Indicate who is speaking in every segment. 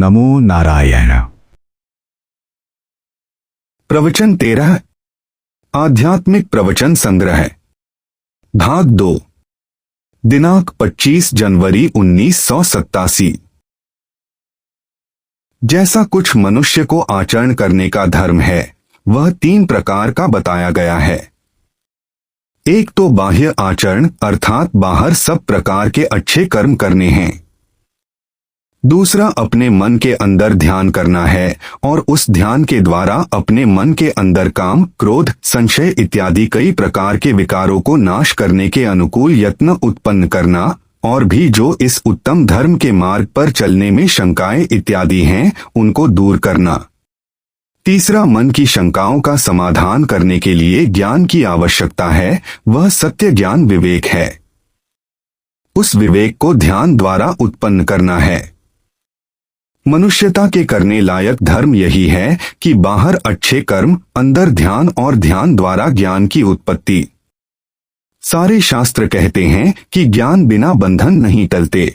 Speaker 1: नमो नारायण।
Speaker 2: प्रवचन 13 आध्यात्मिक प्रवचन संग्रह भाग 2 दिनांक 25 जनवरी 1987। जैसा कुछ मनुष्य को आचरण करने का धर्म है वह 3 प्रकार का बताया गया है। एक तो बाह्य आचरण अर्थात बाहर सब प्रकार के अच्छे कर्म करने हैं। दूसरा अपने मन के अंदर ध्यान करना है और उस ध्यान के द्वारा अपने मन के अंदर काम, क्रोध, संशय इत्यादि कई प्रकार के विकारों को नाश करने के अनुकूल यत्न उत्पन्न करना और भी जो इस उत्तम धर्म के मार्ग पर चलने में शंकाएं इत्यादि हैं उनको दूर करना। तीसरा मन की शंकाओं का समाधान करने के लिए ज्ञान की आवश्यकता है, वह सत्य ज्ञान विवेक है। उस विवेक को ध्यान द्वारा उत्पन्न करना है। मनुष्यता के करने लायक धर्म यही है कि बाहर अच्छे कर्म, अंदर ध्यान और ध्यान द्वारा ज्ञान की उत्पत्ति। सारे शास्त्र कहते हैं कि ज्ञान बिना बंधन नहीं टलते।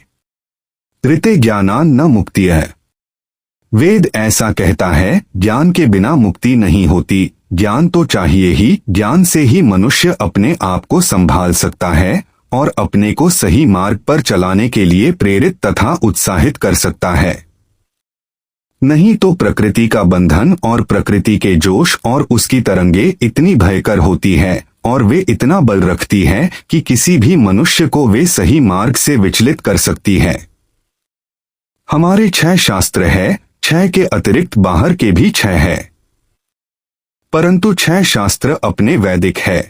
Speaker 2: ऋते ज्ञानान न मुक्तिः। वेद ऐसा कहता है, ज्ञान के बिना मुक्ति नहीं होती। ज्ञान तो चाहिए ही, ज्ञान से ही मनुष्य अपने आप को संभाल सकता है और अपने को सही मार्ग पर चलाने के लिए प्रेरित तथा उत्साहित कर सकता है। नहीं तो प्रकृति का बंधन और प्रकृति के जोश और उसकी तरंगे इतनी भयंकर होती है और वे इतना बल रखती है कि किसी भी मनुष्य को वे सही मार्ग से विचलित कर सकती है। हमारे 6 शास्त्र है, 6 के अतिरिक्त बाहर के भी 6 है, परंतु 6 शास्त्र अपने वैदिक है।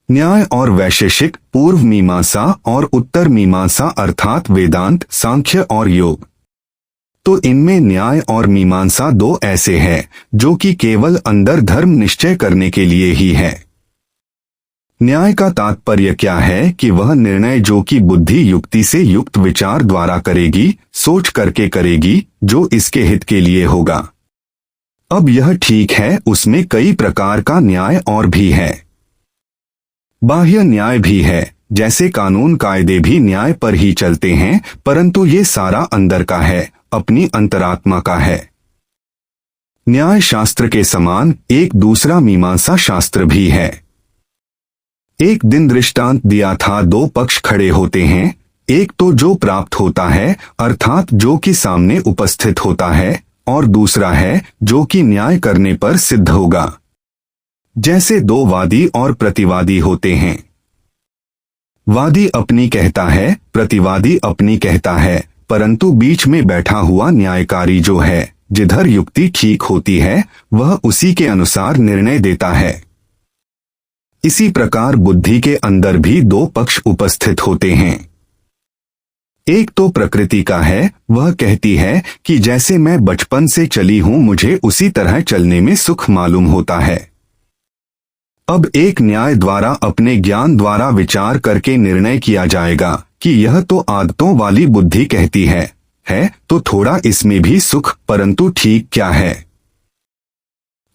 Speaker 2: न्याय और वैशेषिक, पूर्व मीमांसा और उत्तर मीमांसा अर्थात वेदांत, सांख्य और योग। तो इनमें न्याय और मीमांसा 2 ऐसे हैं जो कि केवल अंदर धर्म निश्चय करने के लिए ही है। न्याय का तात्पर्य क्या है कि वह निर्णय जो कि बुद्धि युक्ति से युक्त विचार द्वारा करेगी, सोच करके करेगी, जो इसके हित के लिए होगा। अब यह ठीक है, उसमें कई प्रकार का न्याय और भी है। बाह्य न्याय भी है, जैसे कानून कायदे भी न्याय पर ही चलते हैं, परंतु ये सारा अंदर का है, अपनी अंतरात्मा का है। न्याय शास्त्र के समान एक दूसरा मीमांसा शास्त्र भी है। एक दिन दृष्टांत दिया था, 2 पक्ष खड़े होते हैं, एक तो जो प्राप्त होता है अर्थात जो कि सामने उपस्थित होता है, और दूसरा है जो कि न्याय करने पर सिद्ध होगा। जैसे 2 वादी और प्रतिवादी होते हैं। वादी अपनी कहता है, प्रतिवादी अपनी कहता है, परंतु बीच में बैठा हुआ न्यायकारी जो है, जिधर युक्ति ठीक होती है वह उसी के अनुसार निर्णय देता है। इसी प्रकार बुद्धि के अंदर भी 2 पक्ष उपस्थित होते हैं। एक तो प्रकृति का है, वह कहती है कि जैसे मैं बचपन से चली हूं मुझे उसी तरह चलने में सुख मालूम होता है। अब एक न्याय द्वारा अपने ज्ञान द्वारा विचार करके निर्णय किया जाएगा कि यह तो आदतों वाली बुद्धि कहती है तो थोड़ा इसमें भी सुख, परंतु ठीक क्या है?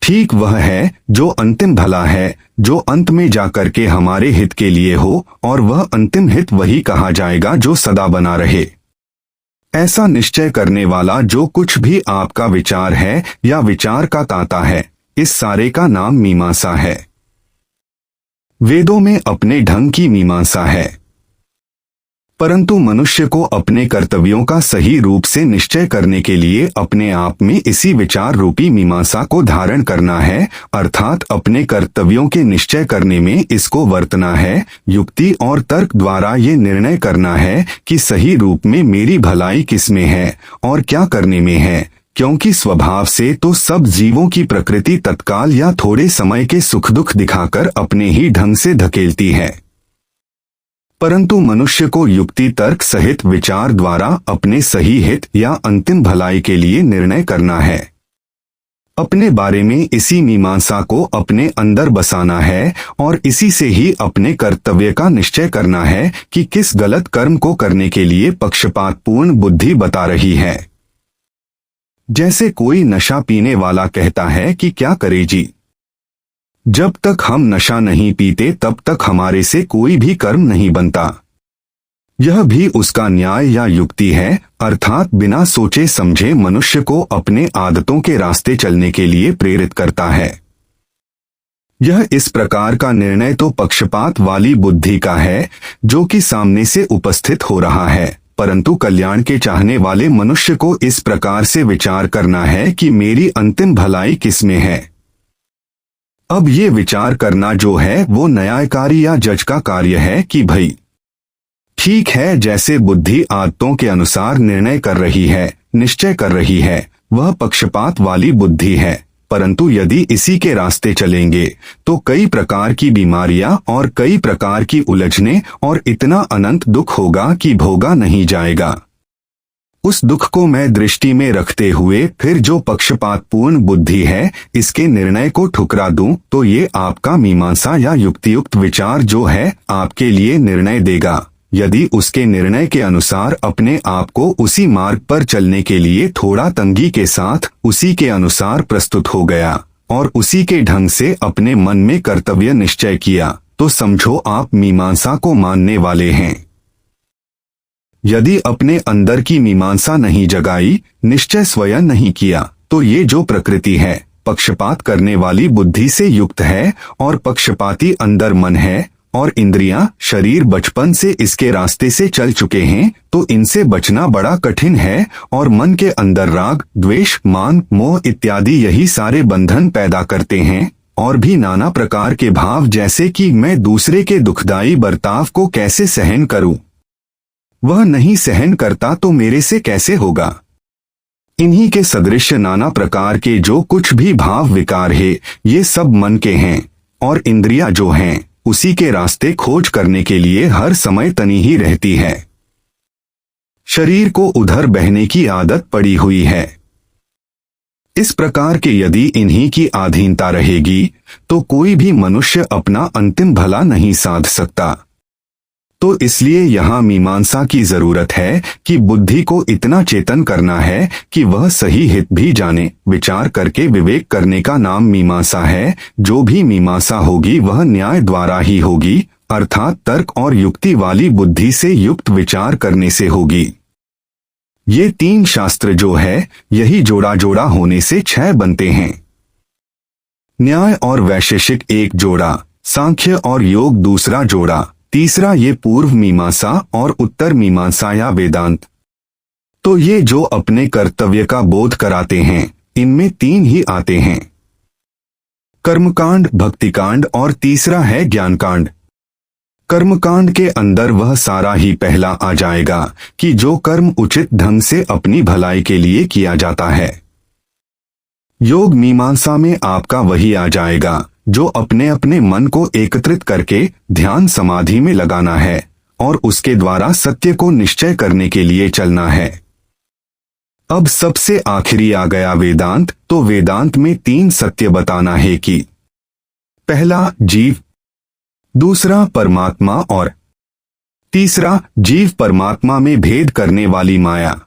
Speaker 2: ठीक वह है जो अंतिम भला है, जो अंत में जाकर के हमारे हित के लिए हो, और वह अंतिम हित वही कहा जाएगा जो सदा बना रहे। ऐसा निश्चय करने वाला जो कुछ भी आपका विचार है या विचार का ताता है, इस सारे का नाम मीमांसा है। वेदों में अपने ढंग की मीमांसा है, परंतु मनुष्य को अपने कर्तव्यों का सही रूप से निश्चय करने के लिए अपने आप में इसी विचार रूपी मीमांसा को धारण करना है, अर्थात अपने कर्तव्यों के निश्चय करने में इसको वर्तना है। युक्ति और तर्क द्वारा ये निर्णय करना है कि सही रूप में मेरी भलाई किसमें है और क्या करने में है, क्योंकि स्वभाव से तो सब जीवों की प्रकृति तत्काल या थोड़े समय के सुख दुख दिखाकर अपने ही ढंग से धकेलती है, परंतु मनुष्य को युक्ति तर्क सहित विचार द्वारा अपने सही हित या अंतिम भलाई के लिए निर्णय करना है। अपने बारे में इसी मीमांसा को अपने अंदर बसाना है और इसी से ही अपने कर्तव्य का निश्चय करना है कि किस गलत कर्म को करने के लिए पक्षपातपूर्ण बुद्धि बता रही है। जैसे कोई नशा पीने वाला कहता है कि क्या करे जी, जब तक हम नशा नहीं पीते तब तक हमारे से कोई भी कर्म नहीं बनता। यह भी उसका न्याय या युक्ति है, अर्थात बिना सोचे समझे मनुष्य को अपने आदतों के रास्ते चलने के लिए प्रेरित करता है। यह इस प्रकार का निर्णय तो पक्षपात वाली बुद्धि का है जो कि सामने से उपस्थित हो रहा है, परंतु कल्याण के चाहने वाले मनुष्य को इस प्रकार से विचार करना है कि मेरी अंतिम भलाई किसमें है। अब ये विचार करना जो है वो न्यायकारी या जज का कार्य है कि भाई ठीक है, जैसे बुद्धि आदतों के अनुसार निर्णय कर रही है, निश्चय कर रही है, वह पक्षपात वाली बुद्धि है, परंतु यदि इसी के रास्ते चलेंगे तो कई प्रकार की बीमारियां और कई प्रकार की उलझने और इतना अनंत दुख होगा कि भोगा नहीं जाएगा। उस दुख को मैं दृष्टि में रखते हुए फिर जो पक्षपातपूर्ण बुद्धि है इसके निर्णय को ठुकरा दूं तो ये आपका मीमांसा या युक्तियुक्त विचार जो है आपके लिए निर्णय देगा। यदि उसके निर्णय के अनुसार अपने आप को उसी मार्ग पर चलने के लिए थोड़ा तंगी के साथ उसी के अनुसार प्रस्तुत हो गया और उसी के ढंग से अपने मन में कर्तव्य निश्चय किया तो समझो आप मीमांसा को मानने वाले हैं। यदि अपने अंदर की मीमांसा नहीं जगाई, निश्चय स्वयं नहीं किया, तो ये जो प्रकृति है पक्षपात करने वाली बुद्धि से युक्त है और पक्षपाती अंदर मन है और इंद्रियां, शरीर बचपन से इसके रास्ते से चल चुके हैं, तो इनसे बचना बड़ा कठिन है और मन के अंदर राग, द्वेष, मान, मोह इत्यादि यही सारे बंधन पैदा करते हैं और भी नाना प्रकार के भाव, जैसे कि मैं दूसरे के दुखदायी बर्ताव को कैसे सहन करूं, वह नहीं सहन करता तो मेरे से कैसे होगा। इन्हीं के सदृश नाना प्रकार के जो कुछ भी भाव विकार है ये सब मन के हैं और इंद्रियां जो हैं उसी के रास्ते खोज करने के लिए हर समय तनी ही रहती है। शरीर को उधर बहने की आदत पड़ी हुई है। इस प्रकार के यदि इन्हीं की अधीनता रहेगी तो कोई भी मनुष्य अपना अंतिम भला नहीं साध सकता। तो इसलिए यहाँ मीमांसा की जरूरत है कि बुद्धि को इतना चेतन करना है कि वह सही हित भी जाने। विचार करके विवेक करने का नाम मीमांसा है। जो भी मीमांसा होगी वह न्याय द्वारा ही होगी, अर्थात तर्क और युक्ति वाली बुद्धि से युक्त विचार करने से होगी। ये तीन शास्त्र जो है यही जोड़ा जोड़ा होने से 6 बनते हैं। न्याय और वैशेषिक एक जोड़ा, सांख्य और योग दूसरा जोड़ा, तीसरा ये पूर्व मीमांसा और उत्तर मीमांसा या वेदांत। तो ये जो अपने कर्तव्य का बोध कराते हैं इनमें 3 ही आते हैं, कर्मकांड, भक्तिकांड और तीसरा है ज्ञानकांड। कर्मकांड के अंदर वह सारा ही पहला आ जाएगा कि जो कर्म उचित ढंग से अपनी भलाई के लिए किया जाता है। योग मीमांसा में आपका वही आ जाएगा जो अपने अपने मन को एकत्रित करके ध्यान समाधि में लगाना है और उसके द्वारा सत्य को निश्चय करने के लिए चलना है। अब सबसे आखिरी आ गया वेदांत। तो वेदांत में 3 सत्य बताना है कि पहला जीव, दूसरा परमात्मा और तीसरा जीव परमात्मा में भेद करने वाली माया।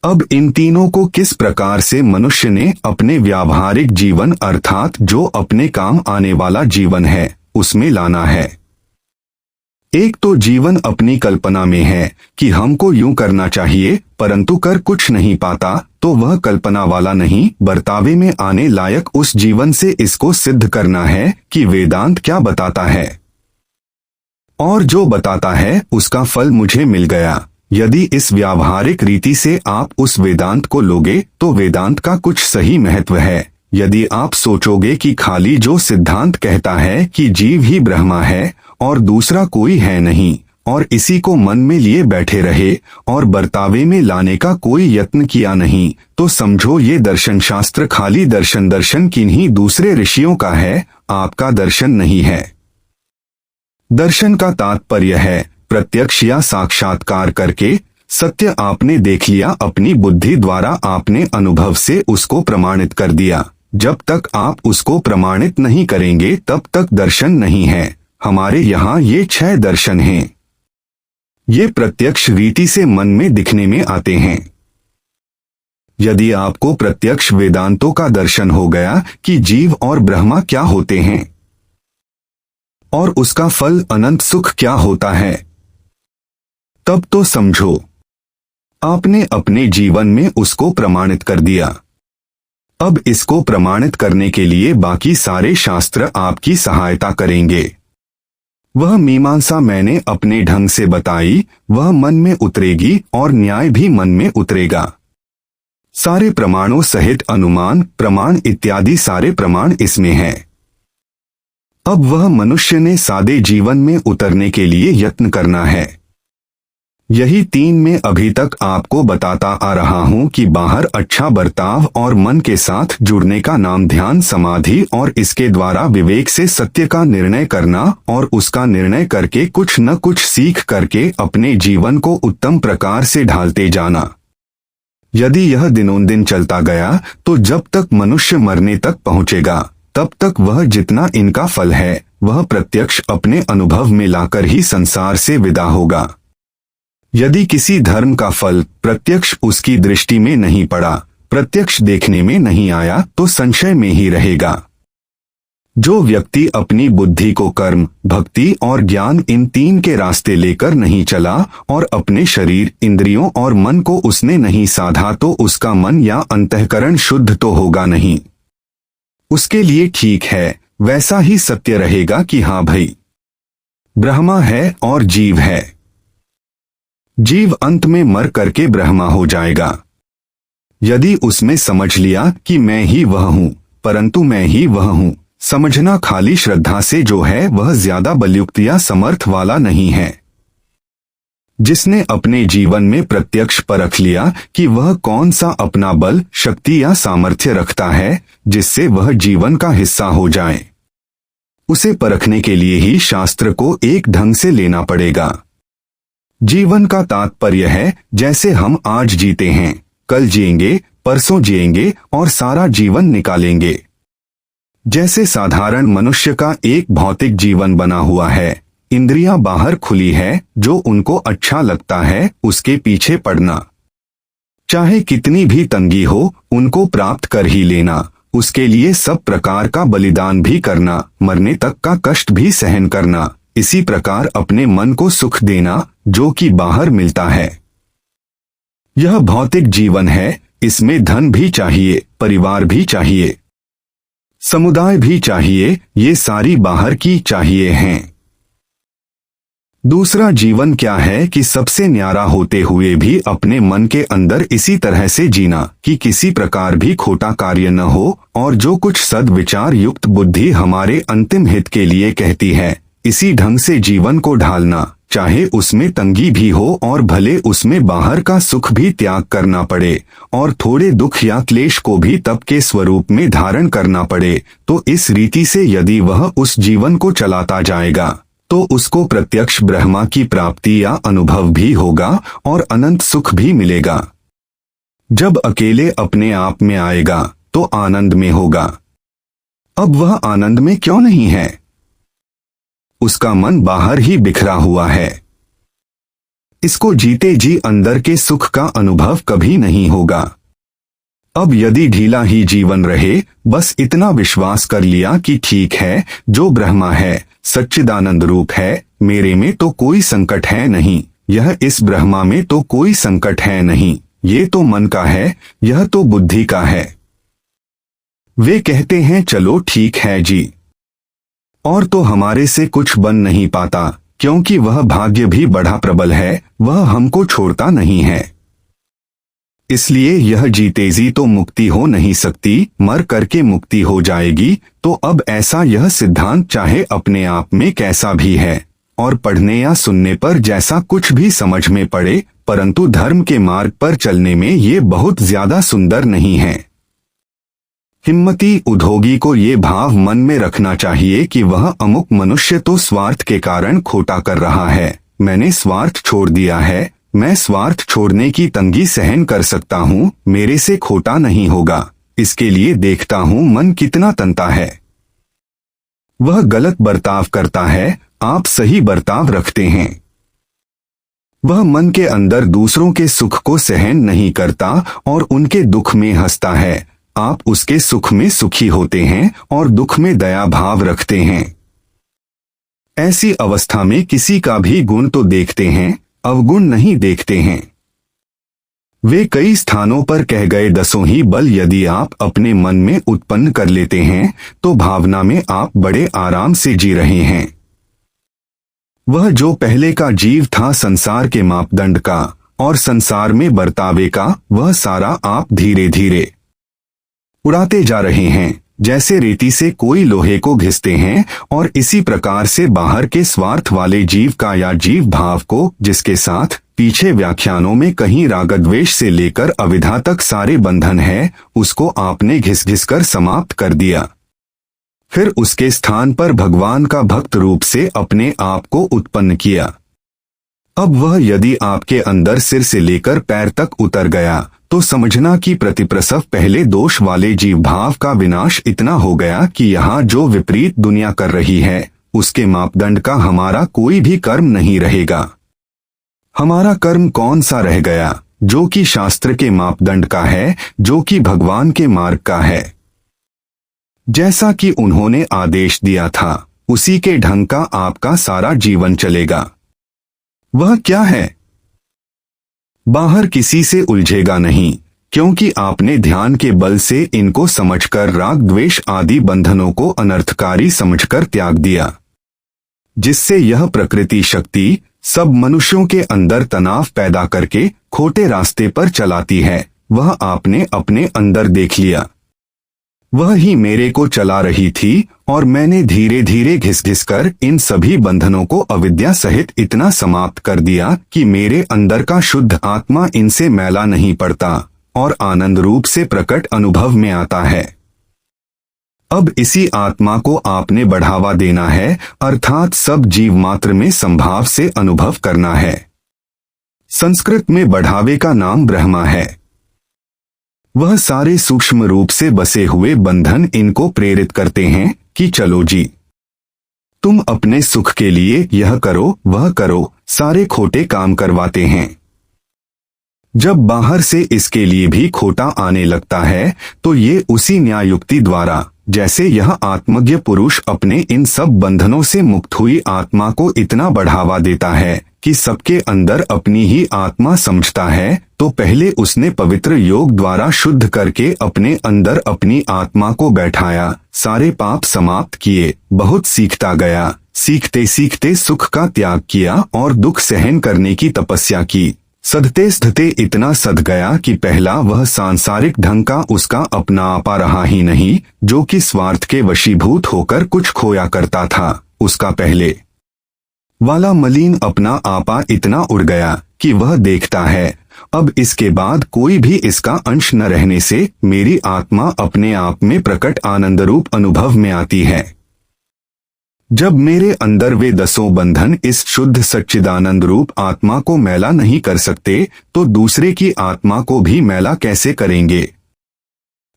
Speaker 2: अब इन तीनों को किस प्रकार से मनुष्य ने अपने व्यावहारिक जीवन अर्थात जो अपने काम आने वाला जीवन है उसमें लाना है। एक तो जीवन अपनी कल्पना में है कि हमको यूं करना चाहिए, परंतु कर कुछ नहीं पाता, तो वह कल्पना वाला नहीं, बर्तावे में आने लायक उस जीवन से इसको सिद्ध करना है कि वेदांत क्या बताता है और जो बताता है उसका फल मुझे मिल गया। यदि इस व्यावहारिक रीति से आप उस वेदांत को लोगे तो वेदांत का कुछ सही महत्व है। यदि आप सोचोगे कि खाली जो सिद्धांत कहता है कि जीव ही ब्रह्मा है और दूसरा कोई है नहीं और इसी को मन में लिए बैठे रहे और बर्तावे में लाने का कोई यत्न किया नहीं, तो समझो ये दर्शन शास्त्र खाली दर्शन किन्हीं दूसरे ऋषियों का है, आपका दर्शन नहीं है। दर्शन का तात्पर्य है प्रत्यक्ष या साक्षात्कार करके सत्य आपने देख लिया, अपनी बुद्धि द्वारा आपने अनुभव से उसको प्रमाणित कर दिया। जब तक आप उसको प्रमाणित नहीं करेंगे तब तक दर्शन नहीं है। हमारे यहाँ ये 6 दर्शन हैं। ये प्रत्यक्ष रीति से मन में दिखने में आते हैं। यदि आपको प्रत्यक्ष वेदांतों का दर्शन हो गया कि जीव और ब्रह्मा क्या होते हैं और उसका फल अनंत सुख क्या होता है, तब तो समझो आपने अपने जीवन में उसको प्रमाणित कर दिया। अब इसको प्रमाणित करने के लिए बाकी सारे शास्त्र आपकी सहायता करेंगे। वह मीमांसा मैंने अपने ढंग से बताई, वह मन में उतरेगी और न्याय भी मन में उतरेगा। सारे प्रमाणों सहित अनुमान, प्रमाण इत्यादि सारे प्रमाण इसमें हैं। अब वह मनुष्य ने सादे जीवन में उतरने के लिए यत्न करना है। यही 3 में अभी तक आपको बताता आ रहा हूं कि बाहर अच्छा बर्ताव और मन के साथ जुड़ने का नाम ध्यान समाधि और इसके द्वारा विवेक से सत्य का निर्णय करना और उसका निर्णय करके कुछ न कुछ सीख करके अपने जीवन को उत्तम प्रकार से ढालते जाना। यदि यह दिनोंदिन चलता गया तो जब तक मनुष्य मरने तक पहुंचेगा तब तक वह जितना इनका फल है वह प्रत्यक्ष अपने अनुभव में लाकर ही संसार से विदा होगा। यदि किसी धर्म का फल प्रत्यक्ष उसकी दृष्टि में नहीं पड़ा, प्रत्यक्ष देखने में नहीं आया तो संशय में ही रहेगा। जो व्यक्ति अपनी बुद्धि को कर्म, भक्ति और ज्ञान इन 3 के रास्ते लेकर नहीं चला और अपने शरीर, इंद्रियों और मन को उसने नहीं साधा तो उसका मन या अंतःकरण शुद्ध तो होगा नहीं। उसके लिए ठीक है, वैसा ही सत्य रहेगा कि हाँ भाई ब्रह्मा है और जीव है। जीव अंत में मर करके ब्रह्मा हो जाएगा। यदि उसमें समझ लिया कि मैं ही वह हूं, परंतु मैं ही वह हूं, समझना खाली श्रद्धा से जो है वह ज्यादा बलयुक्त या समर्थ वाला नहीं है। जिसने अपने जीवन में प्रत्यक्ष परख लिया कि वह कौन सा अपना बल, शक्ति या सामर्थ्य रखता है जिससे वह जीवन का हिस्सा हो जाए, उसे परखने के लिए ही शास्त्र को एक ढंग से लेना पड़ेगा। जीवन का तात्पर्य है जैसे हम आज जीते हैं, कल जिएंगे, परसों जिएंगे और सारा जीवन निकालेंगे। जैसे साधारण मनुष्य का एक भौतिक जीवन बना हुआ है, इंद्रियां बाहर खुली है, जो उनको अच्छा लगता है उसके पीछे पड़ना, चाहे कितनी भी तंगी हो उनको प्राप्त कर ही लेना, उसके लिए सब प्रकार का बलिदान भी करना, मरने तक का कष्ट भी सहन करना, इसी प्रकार अपने मन को सुख देना जो कि बाहर मिलता है। यह भौतिक जीवन है, इसमें धन भी चाहिए, परिवार भी चाहिए, समुदाय भी चाहिए, ये सारी बाहर की चाहिए हैं। दूसरा जीवन क्या है कि सबसे न्यारा होते हुए भी अपने मन के अंदर इसी तरह से जीना कि किसी प्रकार भी खोटा कार्य न हो और जो कुछ सद्विचार युक्त बुद्धि हमारे अंतिम हित के लिए कहती है इसी ढंग से जीवन को ढालना, चाहे उसमें तंगी भी हो और भले उसमें बाहर का सुख भी त्याग करना पड़े और थोड़े दुख या क्लेश को भी तप के स्वरूप में धारण करना पड़े, तो इस रीति से यदि वह उस जीवन को चलाता जाएगा तो उसको प्रत्यक्ष ब्रह्मा की प्राप्ति या अनुभव भी होगा और अनंत सुख भी मिलेगा। जब अकेले अपने आप में आएगा तो आनंद में होगा। अब वह आनंद में क्यों नहीं है? उसका मन बाहर ही बिखरा हुआ है। इसको जीते जी अंदर के सुख का अनुभव कभी नहीं होगा। अब यदि ढीला ही जीवन रहे, बस इतना विश्वास कर लिया कि ठीक है, जो ब्रह्मा है, सच्चिदानंद रूप है, मेरे में तो कोई संकट है नहीं, यह इस ब्रह्मा में तो कोई संकट है नहीं, ये तो मन का है, यह तो बुद्धि का है। वे कहते हैं चलो ठीक है जी, और तो हमारे से कुछ बन नहीं पाता, क्योंकि वह भाग्य भी बड़ा प्रबल है, वह हमको छोड़ता नहीं है। इसलिए यह जीते जी तो मुक्ति हो नहीं सकती, मर करके मुक्ति हो जाएगी। तो अब ऐसा यह सिद्धांत चाहे अपने आप में कैसा भी है और पढ़ने या सुनने पर जैसा कुछ भी समझ में पड़े, परंतु धर्म के मार्ग पर चलने में ये बहुत ज्यादा सुंदर नहीं है। हिम्मती उद्योगी को ये भाव मन में रखना चाहिए कि वह अमुक मनुष्य तो स्वार्थ के कारण खोटा कर रहा है, मैंने स्वार्थ छोड़ दिया है, मैं स्वार्थ छोड़ने की तंगी सहन कर सकता हूँ, मेरे से खोटा नहीं होगा, इसके लिए देखता हूँ मन कितना तनता है। वह गलत बर्ताव करता है, आप सही बर्ताव रखते हैं। वह मन के अंदर दूसरों के सुख को सहन नहीं करता और उनके दुख में हंसता है, आप उसके सुख में सुखी होते हैं और दुख में दया भाव रखते हैं। ऐसी अवस्था में किसी का भी गुण तो देखते हैं, अवगुण नहीं देखते हैं। वे कई स्थानों पर कह गए 10 ही बल यदि आप अपने मन में उत्पन्न कर लेते हैं तो भावना में आप बड़े आराम से जी रहे हैं। वह जो पहले का जीव था संसार के मापदंड का और संसार में बर्तावे का, वह सारा आप धीरे धीरे उड़ाते जा रहे हैं, जैसे रेती से कोई लोहे को घिसते हैं। और इसी प्रकार से बाहर के स्वार्थ वाले जीव का या जीव भाव को, जिसके साथ पीछे व्याख्यानों में कहीं रागद्वेष से लेकर अविद्या तक सारे बंधन है, उसको आपने घिस घिस कर समाप्त कर दिया। फिर उसके स्थान पर भगवान का भक्त रूप से अपने आप को उत्पन्न किया। अब वह यदि आपके अंदर सिर से लेकर पैर तक उतर गया तो समझना कि प्रतिप्रसव पहले दोष वाले जीव भाव का विनाश इतना हो गया कि यहाँ जो विपरीत दुनिया कर रही है उसके मापदंड का हमारा कोई भी कर्म नहीं रहेगा। हमारा कर्म कौन सा रह गया? जो कि शास्त्र के मापदंड का है, जो कि भगवान के मार्ग का है। जैसा कि उन्होंने आदेश दिया था उसी के ढंग का आपका सारा जीवन चलेगा। वह क्या है? बाहर किसी से उलझेगा नहीं, क्योंकि आपने ध्यान के बल से इनको समझकर राग द्वेष आदि बंधनों को अनर्थकारी समझकर त्याग दिया, जिससे यह प्रकृति शक्ति सब मनुष्यों के अंदर तनाव पैदा करके खोटे रास्ते पर चलाती है। वह आपने अपने अंदर देख लिया। वह ही मेरे को चला रही थी और मैंने धीरे धीरे घिस घिस कर इन सभी बंधनों को अविद्या सहित इतना समाप्त कर दिया कि मेरे अंदर का शुद्ध आत्मा इनसे मैला नहीं पड़ता और आनंद रूप से प्रकट अनुभव में आता है। अब इसी आत्मा को आपने बढ़ावा देना है, अर्थात सब जीव मात्र में संभाव से अनुभव करना है। संस्कृत में बढ़ावे का नाम ब्रह्मा है। वह सारे सूक्ष्म रूप से बसे हुए बंधन इनको प्रेरित करते हैं कि चलो जी, तुम अपने सुख के लिए यह करो वह करो, सारे खोटे काम करवाते हैं। जब बाहर से इसके लिए भी खोटा आने लगता है तो ये उसी न्याय युक्ति द्वारा, जैसे यह आत्मज्ञ पुरुष अपने इन सब बंधनों से मुक्त हुई आत्मा को इतना बढ़ावा देता है कि सबके अंदर अपनी ही आत्मा समझता है, तो पहले उसने पवित्र योग द्वारा शुद्ध करके अपने अंदर अपनी आत्मा को बैठाया, सारे पाप समाप्त किए, बहुत सीखता गया, सीखते सीखते सुख का त्याग किया और दुख सहन करने की तपस्या की। सधते सधते इतना सध गया कि पहला वह सांसारिक ढंग का उसका अपना आपा रहा ही नहीं, जो कि स्वार्थ के वशीभूत होकर कुछ खोया करता था। उसका पहले वाला मलिन अपना आपा इतना उड़ गया कि वह देखता है अब इसके बाद कोई भी इसका अंश न रहने से मेरी आत्मा अपने आप में प्रकट आनंद रूप अनुभव में आती है। जब मेरे अंदर वे 10 बंधन इस शुद्ध सच्चिदानंद रूप आत्मा को मैला नहीं कर सकते, तो दूसरे की आत्मा को भी मैला कैसे करेंगे?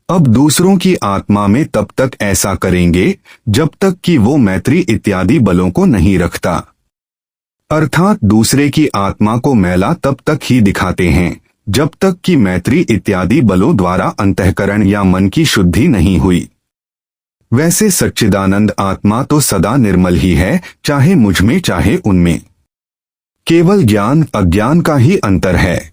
Speaker 2: अब दूसरों की आत्मा में तब तक ऐसा करेंगे जब तक कि वो मैत्री इत्यादि बलों को नहीं रखता, अर्थात दूसरे की आत्मा को मैला तब तक ही दिखाते हैं जब तक कि मैत्री इत्यादि बलों द्वारा अंतःकरण या मन की शुद्धि नहीं हुई। वैसे सच्चिदानंद आत्मा तो सदा निर्मल ही है, चाहे मुझ में चाहे उनमें। केवल ज्ञान अज्ञान का ही अंतर है।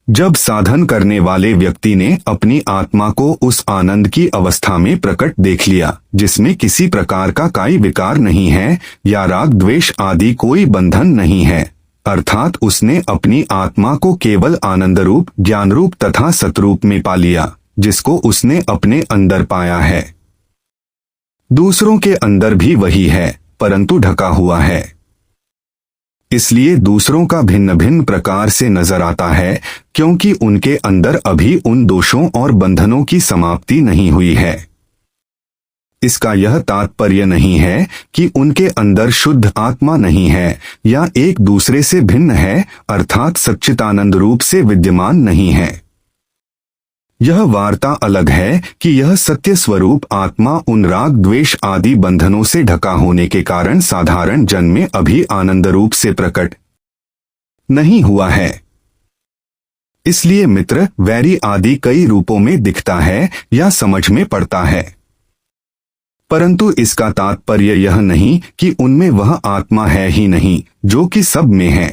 Speaker 2: जब साधन करने वाले व्यक्ति ने अपनी आत्मा को उस आनंद की अवस्था में प्रकट देख लिया जिसमें किसी प्रकार का कोई विकार नहीं है या राग द्वेष आदि कोई बंधन नहीं है, अर्थात उसने अपनी आत्मा को केवल आनंद रूप, ज्ञान रूप तथा सतरूप में पा लिया, जिसको उसने अपने अंदर पाया है। दूसरों के अंदर भी वही है, परंतु ढका हुआ है, इसलिए दूसरों का भिन्न भिन्न प्रकार से नजर आता है, क्योंकि उनके अंदर अभी उन दोषों और बंधनों की समाप्ति नहीं हुई है। इसका यह तात्पर्य नहीं है कि उनके अंदर शुद्ध आत्मा नहीं है या एक दूसरे से भिन्न है, अर्थात सच्चिदानंद रूप से विद्यमान नहीं है। यह वार्ता अलग है कि यह सत्य स्वरूप आत्मा उन राग द्वेष आदि बंधनों से ढका होने के कारण साधारण जन में अभी आनंद रूप से प्रकट नहीं हुआ है। इसलिए मित्र वैरी आदि कई रूपों में दिखता है या समझ में पड़ता है, परंतु इसका तात्पर्य यह नहीं कि उनमें वह आत्मा है ही नहीं जो कि सब में है।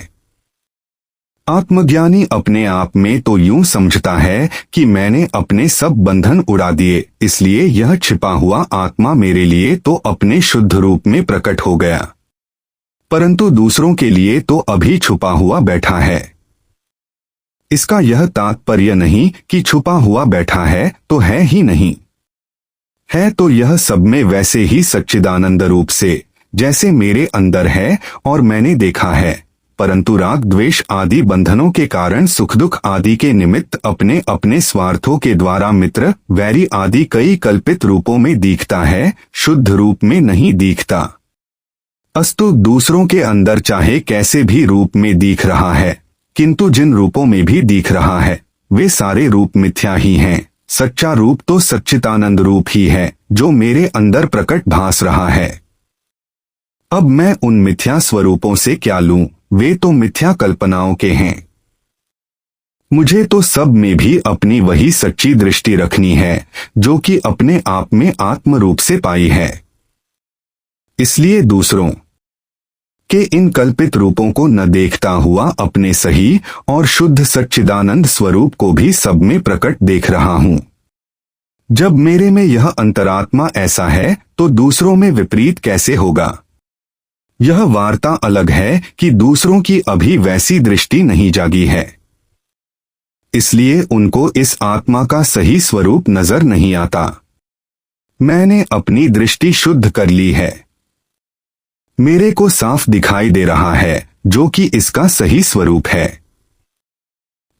Speaker 2: आत्मज्ञानी अपने आप में तो यूं समझता है कि मैंने अपने सब बंधन उड़ा दिए, इसलिए यह छिपा हुआ आत्मा मेरे लिए तो अपने शुद्ध रूप में प्रकट हो गया, परंतु दूसरों के लिए तो अभी छुपा हुआ बैठा है। इसका यह तात्पर्य नहीं कि छुपा हुआ बैठा है तो है ही नहीं, है तो यह सब में वैसे ही सच्चिदानंद रूप से जैसे मेरे अंदर है और मैंने देखा है, परंतु राग द्वेष आदि बंधनों के कारण सुख दुख आदि के निमित्त अपने अपने स्वार्थों के द्वारा मित्र वैरी आदि कई कल्पित रूपों में दिखता है, शुद्ध रूप में नहीं दिखता। अस्तु दूसरों के अंदर चाहे कैसे भी रूप में दिख रहा है, किंतु जिन रूपों में भी दिख रहा है वे सारे रूप मिथ्या ही हैं। सच्चा रूप तो सच्चिदानंद रूप ही है जो मेरे अंदर प्रकट भास रहा है। अब मैं उन मिथ्या स्वरूपों से क्या लूं, वे तो मिथ्या कल्पनाओं के हैं। मुझे तो सब में भी अपनी वही सच्ची दृष्टि रखनी है जो कि अपने आप में आत्म रूप से पाई है। इसलिए दूसरों के इन कल्पित रूपों को न देखता हुआ अपने सही और शुद्ध सच्चिदानंद स्वरूप को भी सब में प्रकट देख रहा हूं। जब मेरे में यह अंतरात्मा ऐसा है तो दूसरों में विपरीत कैसे होगा। यह वार्ता अलग है कि दूसरों की अभी वैसी दृष्टि नहीं जागी है, इसलिए उनको इस आत्मा का सही स्वरूप नजर नहीं आता। मैंने अपनी दृष्टि शुद्ध कर ली है, मेरे को साफ दिखाई दे रहा है जो कि इसका सही स्वरूप है।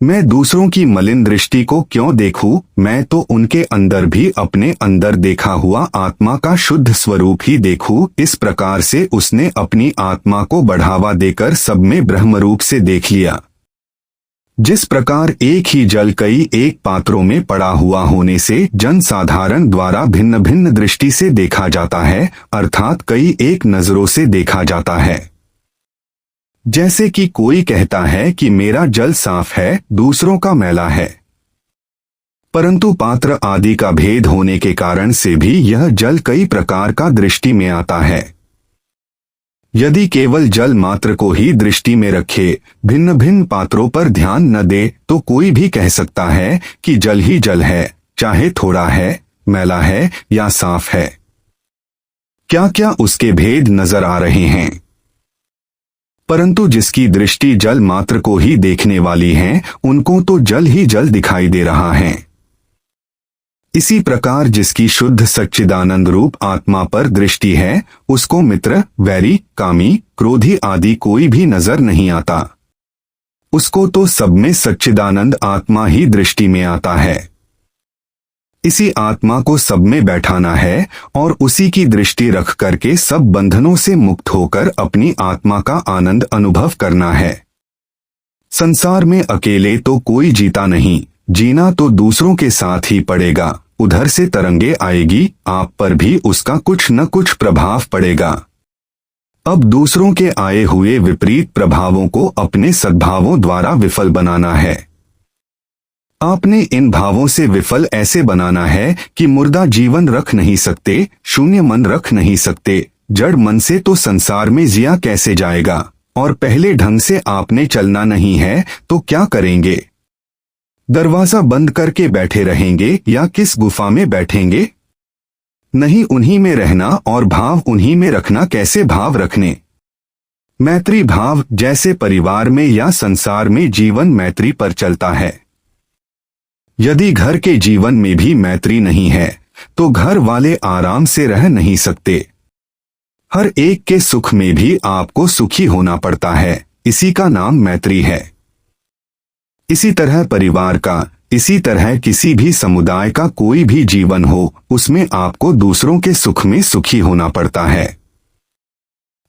Speaker 2: मैं दूसरों की मलिन दृष्टि को क्यों देखूं, मैं तो उनके अंदर भी अपने अंदर देखा हुआ आत्मा का शुद्ध स्वरूप ही देखूं। इस प्रकार से उसने अपनी आत्मा को बढ़ावा देकर सब में ब्रह्म रूप से देख लिया। जिस प्रकार एक ही जल कई एक पात्रों में पड़ा हुआ होने से जन साधारण द्वारा भिन्न भिन्न दृष्टि से देखा जाता है, अर्थात कई एक नजरों से देखा जाता है। जैसे कि कोई कहता है कि मेरा जल साफ है, दूसरों का मैला है, परंतु पात्र आदि का भेद होने के कारण से भी यह जल कई प्रकार का दृष्टि में आता है। यदि केवल जल मात्र को ही दृष्टि में रखे, भिन्न भिन्न पात्रों पर ध्यान न दे, तो कोई भी कह सकता है कि जल ही जल है, चाहे थोड़ा है, मैला है या साफ है। क्या क्या उसके भेद नजर आ रहे हैं, परंतु जिसकी दृष्टि जल मात्र को ही देखने वाली है उनको तो जल ही जल दिखाई दे रहा है। इसी प्रकार जिसकी शुद्ध सच्चिदानंद रूप आत्मा पर दृष्टि है उसको मित्र वैरी कामी क्रोधी आदि कोई भी नजर नहीं आता, उसको तो सब में सच्चिदानंद आत्मा ही दृष्टि में आता है। इसी आत्मा को सब में बैठाना है और उसी की दृष्टि रख करके सब बंधनों से मुक्त होकर अपनी आत्मा का आनंद अनुभव करना है। संसार में अकेले तो कोई जीता नहीं, जीना तो दूसरों के साथ ही पड़ेगा। उधर से तरंगे आएगी, आप पर भी उसका कुछ न कुछ प्रभाव पड़ेगा। अब दूसरों के आए हुए विपरीत प्रभावों को अपने सद्भावों द्वारा विफल बनाना है। आपने इन भावों से विफल ऐसे बनाना है कि मुर्दा जीवन रख नहीं सकते, शून्य मन रख नहीं सकते। जड़ मन से तो संसार में जिया कैसे जाएगा, और पहले ढंग से आपने चलना नहीं है तो क्या करेंगे। दरवाजा बंद करके बैठे रहेंगे या किस गुफा में बैठेंगे। नहीं उन्हीं में रहना और भाव उन्हीं में रखना, कैसे भाव रखने। मैत्री भाव जैसे परिवार में या संसार में जीवन मैत्री पर चलता है। यदि घर के जीवन में भी मैत्री नहीं है तो घर वाले आराम से रह नहीं सकते। हर एक के सुख में भी आपको सुखी होना पड़ता है, इसी का नाम मैत्री है। इसी तरह परिवार का, इसी तरह किसी भी समुदाय का कोई भी जीवन हो, उसमें आपको दूसरों के सुख में सुखी होना पड़ता है।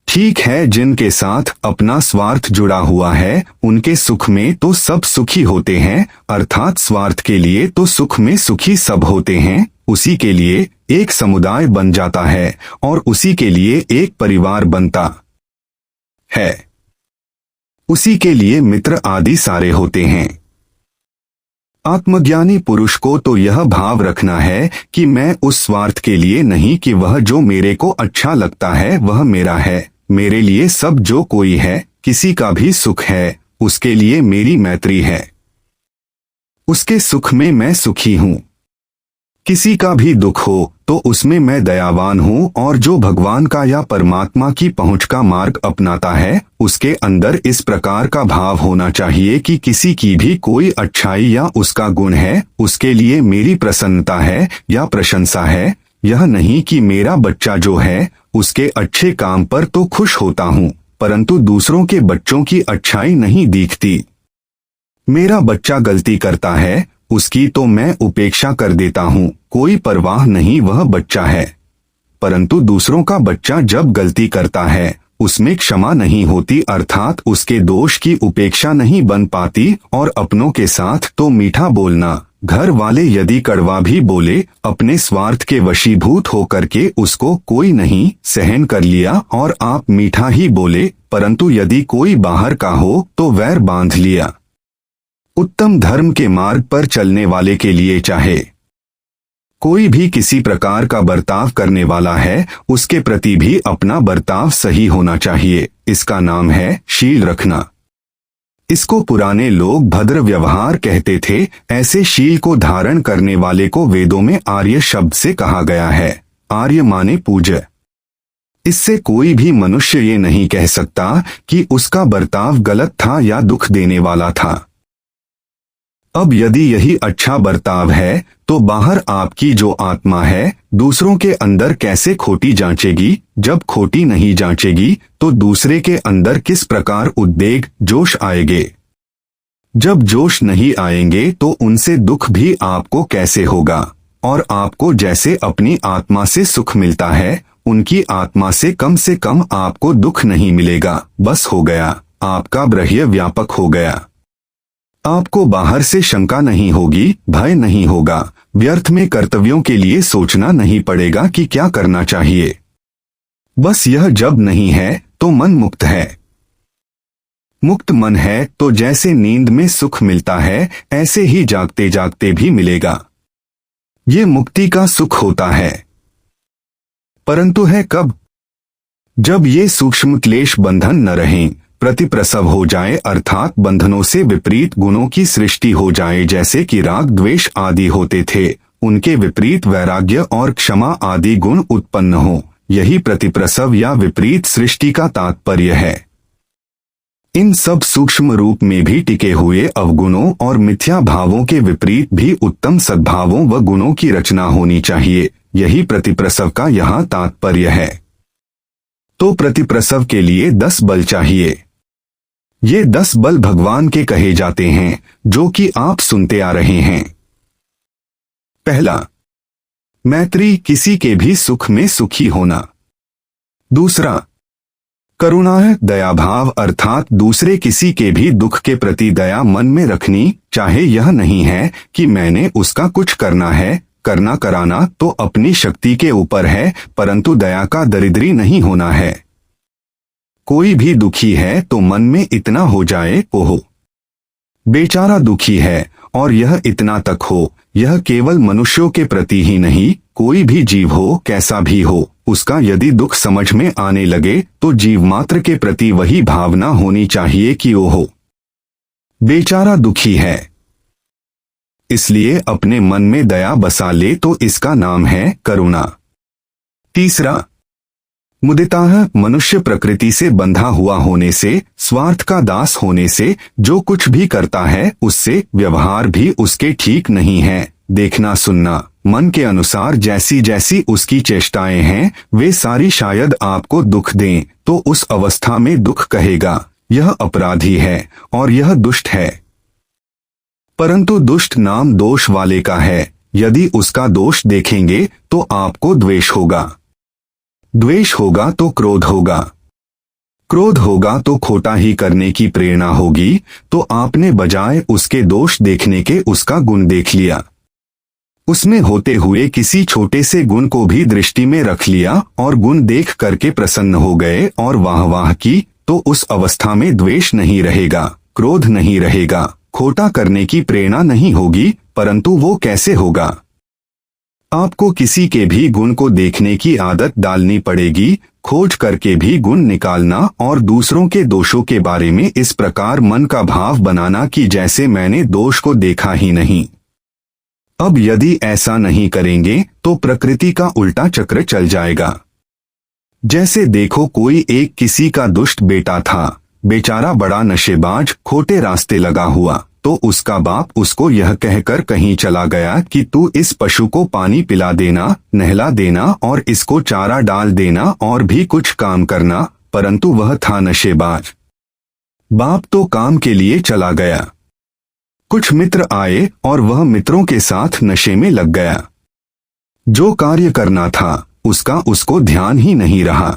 Speaker 2: ठीक है, जिनके साथ अपना स्वार्थ जुड़ा हुआ है उनके सुख में तो सब सुखी होते हैं, अर्थात स्वार्थ के लिए तो सुख में सुखी सब होते हैं। उसी के लिए एक समुदाय बन जाता है और उसी के लिए एक परिवार बनता है, उसी के लिए मित्र आदि सारे होते हैं। आत्मज्ञानी पुरुष को तो यह भाव रखना है कि मैं उस स्वार्थ के लिए नहीं कि वह जो मेरे को अच्छा लगता है वह मेरा है। मेरे लिए सब जो कोई है, किसी का भी सुख है, उसके लिए मेरी मैत्री है। उसके सुख में मैं सुखी हूँ। किसी का भी दुख हो तो उसमें मैं दयावान हूँ, और जो भगवान का या परमात्मा की पहुँच का मार्ग अपनाता है उसके अंदर इस प्रकार का भाव होना चाहिए कि किसी की भी कोई अच्छाई या उसका गुण है उसके लिए मेरी प्रसन्नता है या प्रशंसा है। यह नहीं कि मेरा बच्चा जो है उसके अच्छे काम पर तो खुश होता हूँ परंतु दूसरों के बच्चों की अच्छाई नहीं दिखती। मेरा बच्चा गलती करता है उसकी तो मैं उपेक्षा कर देता हूँ, कोई परवाह नहीं, वह बच्चा है। परंतु दूसरों का बच्चा जब गलती करता है उसमें क्षमा नहीं होती, अर्थात उसके दोष की उपेक्षा नहीं बन पाती। और अपनों के साथ तो मीठा बोलना, घर वाले यदि कड़वा भी बोले अपने स्वार्थ के वशीभूत होकर के उसको कोई नहीं सहन कर लिया और आप मीठा ही बोले, परंतु यदि कोई बाहर का हो तो वैर बांध लिया। उत्तम धर्म के मार्ग पर चलने वाले के लिए चाहे कोई भी किसी प्रकार का बर्ताव करने वाला है उसके प्रति भी अपना बर्ताव सही होना चाहिए। इसका नाम है शील रखना। इसको पुराने लोग भद्र व्यवहार कहते थे। ऐसे शील को धारण करने वाले को वेदों में आर्य शब्द से कहा गया है। आर्य माने पूज्य। इससे कोई भी मनुष्य ये नहीं कह सकता कि उसका बर्ताव गलत था या दुख देने वाला था। अब यदि यही अच्छा बर्ताव है तो बाहर आपकी जो आत्मा है दूसरों के अंदर कैसे खोटी जांचेगी? जब खोटी नहीं जांचेगी तो दूसरे के अंदर किस प्रकार उद्वेग जोश आएंगे? जब जोश नहीं आएंगे तो उनसे दुख भी आपको कैसे होगा? और आपको जैसे अपनी आत्मा से सुख मिलता है उनकी आत्मा से कम आपको दुख नहीं मिलेगा। बस हो गया, आपका ब्रह्य व्यापक हो गया। आपको बाहर से शंका नहीं होगी, भय नहीं होगा, व्यर्थ में कर्तव्यों के लिए सोचना नहीं पड़ेगा कि क्या करना चाहिए। बस यह जब नहीं है तो मन मुक्त है। मुक्त मन है तो जैसे नींद में सुख मिलता है ऐसे ही जागते जागते भी मिलेगा। ये मुक्ति का सुख होता है। परंतु है कब? जब ये सूक्ष्म क्लेश बंधन न रहें, प्रतिप्रसव हो जाए, अर्थात बंधनों से विपरीत गुणों की सृष्टि हो जाए, जैसे कि राग द्वेष आदि होते थे, उनके विपरीत वैराग्य और क्षमा आदि गुण उत्पन्न हो। यही प्रतिप्रसव या विपरीत सृष्टि का तात्पर्य है। इन सब सूक्ष्म रूप में भी टिके हुए अवगुणों और मिथ्या भावों के विपरीत भी उत्तम सद्भावों व गुणों की रचना होनी चाहिए। यही प्रतिप्रसव का यहाँ तात्पर्य है। तो प्रतिप्रसव के लिए 10 बल चाहिए। ये 10 बल भगवान के कहे जाते हैं जो कि आप सुनते आ रहे हैं। पहला, मैत्री, किसी के भी सुख में सुखी होना। दूसरा, करुणा, दयाभाव, अर्थात दूसरे किसी के भी दुख के प्रति दया मन में रखनी। चाहे यह नहीं है कि मैंने उसका कुछ करना है, करना कराना तो अपनी शक्ति के ऊपर है, परंतु दया का दरिद्री नहीं होना है। कोई भी दुखी है तो मन में इतना हो जाए, ओहो बेचारा दुखी है, और यह इतना तक हो। यह केवल मनुष्यों के प्रति ही नहीं, कोई भी जीव हो कैसा भी हो, उसका यदि दुख समझ में आने लगे तो जीव मात्र के प्रति वही भावना होनी चाहिए कि ओहो बेचारा दुखी है। इसलिए अपने मन में दया बसा ले तो इसका नाम है करुणा। तीसरा, मुदिता, मनुष्य प्रकृति से बंधा हुआ होने से, स्वार्थ का दास होने से जो कुछ भी करता है उससे व्यवहार भी उसके ठीक नहीं है। देखना सुनना मन के अनुसार जैसी जैसी उसकी चेष्टाएं हैं वे सारी शायद आपको दुख दें, तो उस अवस्था में दुख कहेगा यह अपराधी है और यह दुष्ट है। परंतु दुष्ट नाम दोष वाले का है। यदि उसका दोष देखेंगे तो आपको द्वेष होगा, द्वेष होगा तो क्रोध होगा, क्रोध होगा तो खोटा ही करने की प्रेरणा होगी। तो आपने बजाय उसके दोष देखने के उसका गुण देख लिया, उसमें होते हुए किसी छोटे से गुण को भी दृष्टि में रख लिया और गुण देख करके प्रसन्न हो गए और वाह वाह की, तो उस अवस्था में द्वेष नहीं रहेगा, क्रोध नहीं रहेगा, खोटा करने की प्रेरणा नहीं होगी। परंतु वो कैसे होगा? आपको किसी के भी गुण को देखने की आदत डालनी पड़ेगी, खोज करके भी गुण निकालना और दूसरों के दोषों के बारे में इस प्रकार मन का भाव बनाना कि जैसे मैंने दोष को देखा ही नहीं। अब यदि ऐसा नहीं करेंगे तो प्रकृति का उल्टा चक्र चल जाएगा। जैसे देखो, कोई एक किसी का दुष्ट बेटा था, बेचारा बड़ा नशेबाज, खोटे रास्ते लगा हुआ, तो उसका बाप उसको यह कहकर कहीं चला गया कि तू इस पशु को पानी पिला देना, नहला देना और इसको चारा डाल देना और भी कुछ काम करना, परंतु वह था नशेबाज। बाप तो काम के लिए चला गया। कुछ मित्र आए और वह मित्रों के साथ नशे में लग गया। जो कार्य करना था उसका उसको ध्यान ही नहीं रहा।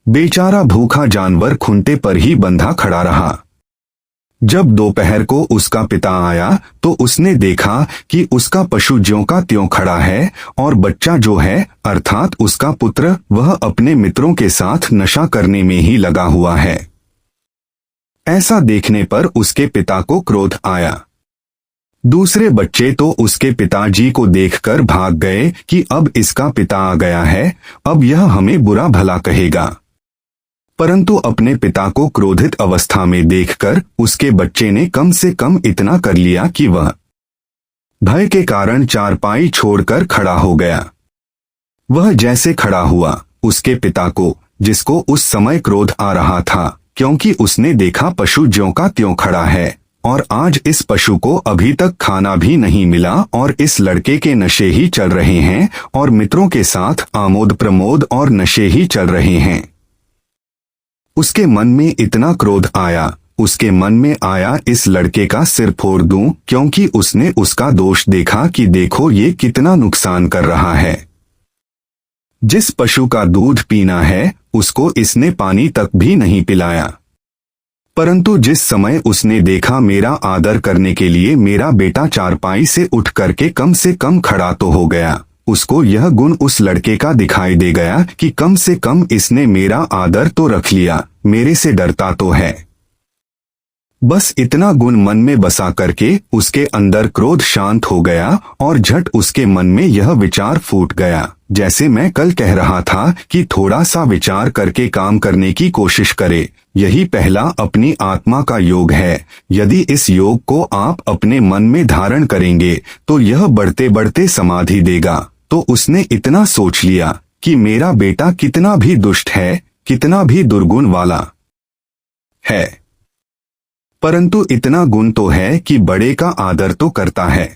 Speaker 2: बेचारा भूखा जानवर खूंटे पर ही बंधा खड़ा रहा। जब दोपहर को उसका पिता आया तो उसने देखा कि उसका पशु ज्यों का त्यों खड़ा है और बच्चा जो है अर्थात उसका पुत्र, वह अपने मित्रों के साथ नशा करने में ही लगा हुआ है। ऐसा देखने पर उसके पिता को क्रोध आया। दूसरे बच्चे तो उसके पिताजी को देखकर भाग गए कि अब इसका पिता आ गया है, अब यह हमें बुरा भला कहेगा। परंतु अपने पिता को क्रोधित अवस्था में देखकर उसके बच्चे ने कम से कम इतना कर लिया कि वह भय के कारण चारपाई छोड़कर खड़ा हो गया। वह जैसे खड़ा हुआ, उसके पिता को, जिसको उस समय क्रोध आ रहा था, क्योंकि उसने देखा पशु ज्यों का त्यों खड़ा है और आज इस पशु को अभी तक खाना भी नहीं मिला और इस लड़के के नशे ही चल रहे हैं और मित्रों के साथ आमोद प्रमोद और नशे ही चल रहे हैं। उसके मन में इतना क्रोध आया, उसके मन में आया इस लड़के का सिर फोड़ दूं, क्योंकि उसने उसका दोष देखा कि देखो ये कितना नुकसान कर रहा है। जिस पशु का दूध पीना है उसको इसने पानी तक भी नहीं पिलाया। परंतु जिस समय उसने देखा मेरा आदर करने के लिए मेरा बेटा चारपाई से उठ करके कम से कम खड़ा तो हो गया, उसको यह गुण उस लड़के का दिखाई दे गया कि कम से कम इसने मेरा आदर तो रख लिया, मेरे से डरता तो है। बस इतना गुण मन में बसा करके उसके अंदर क्रोध शांत हो गया और झट उसके मन में यह विचार फूट गया, जैसे मैं कल कह रहा था कि थोड़ा सा विचार करके काम करने की कोशिश करे। यही पहला अपनी आत्मा का योग है। यदि इस योग को आप अपने मन में धारण करेंगे तो यह बढ़ते बढ़ते समाधि देगा। तो उसने इतना सोच लिया कि मेरा बेटा कितना भी दुष्ट है, कितना भी दुर्गुण वाला है, परंतु इतना गुण तो है कि बड़े का आदर तो करता है।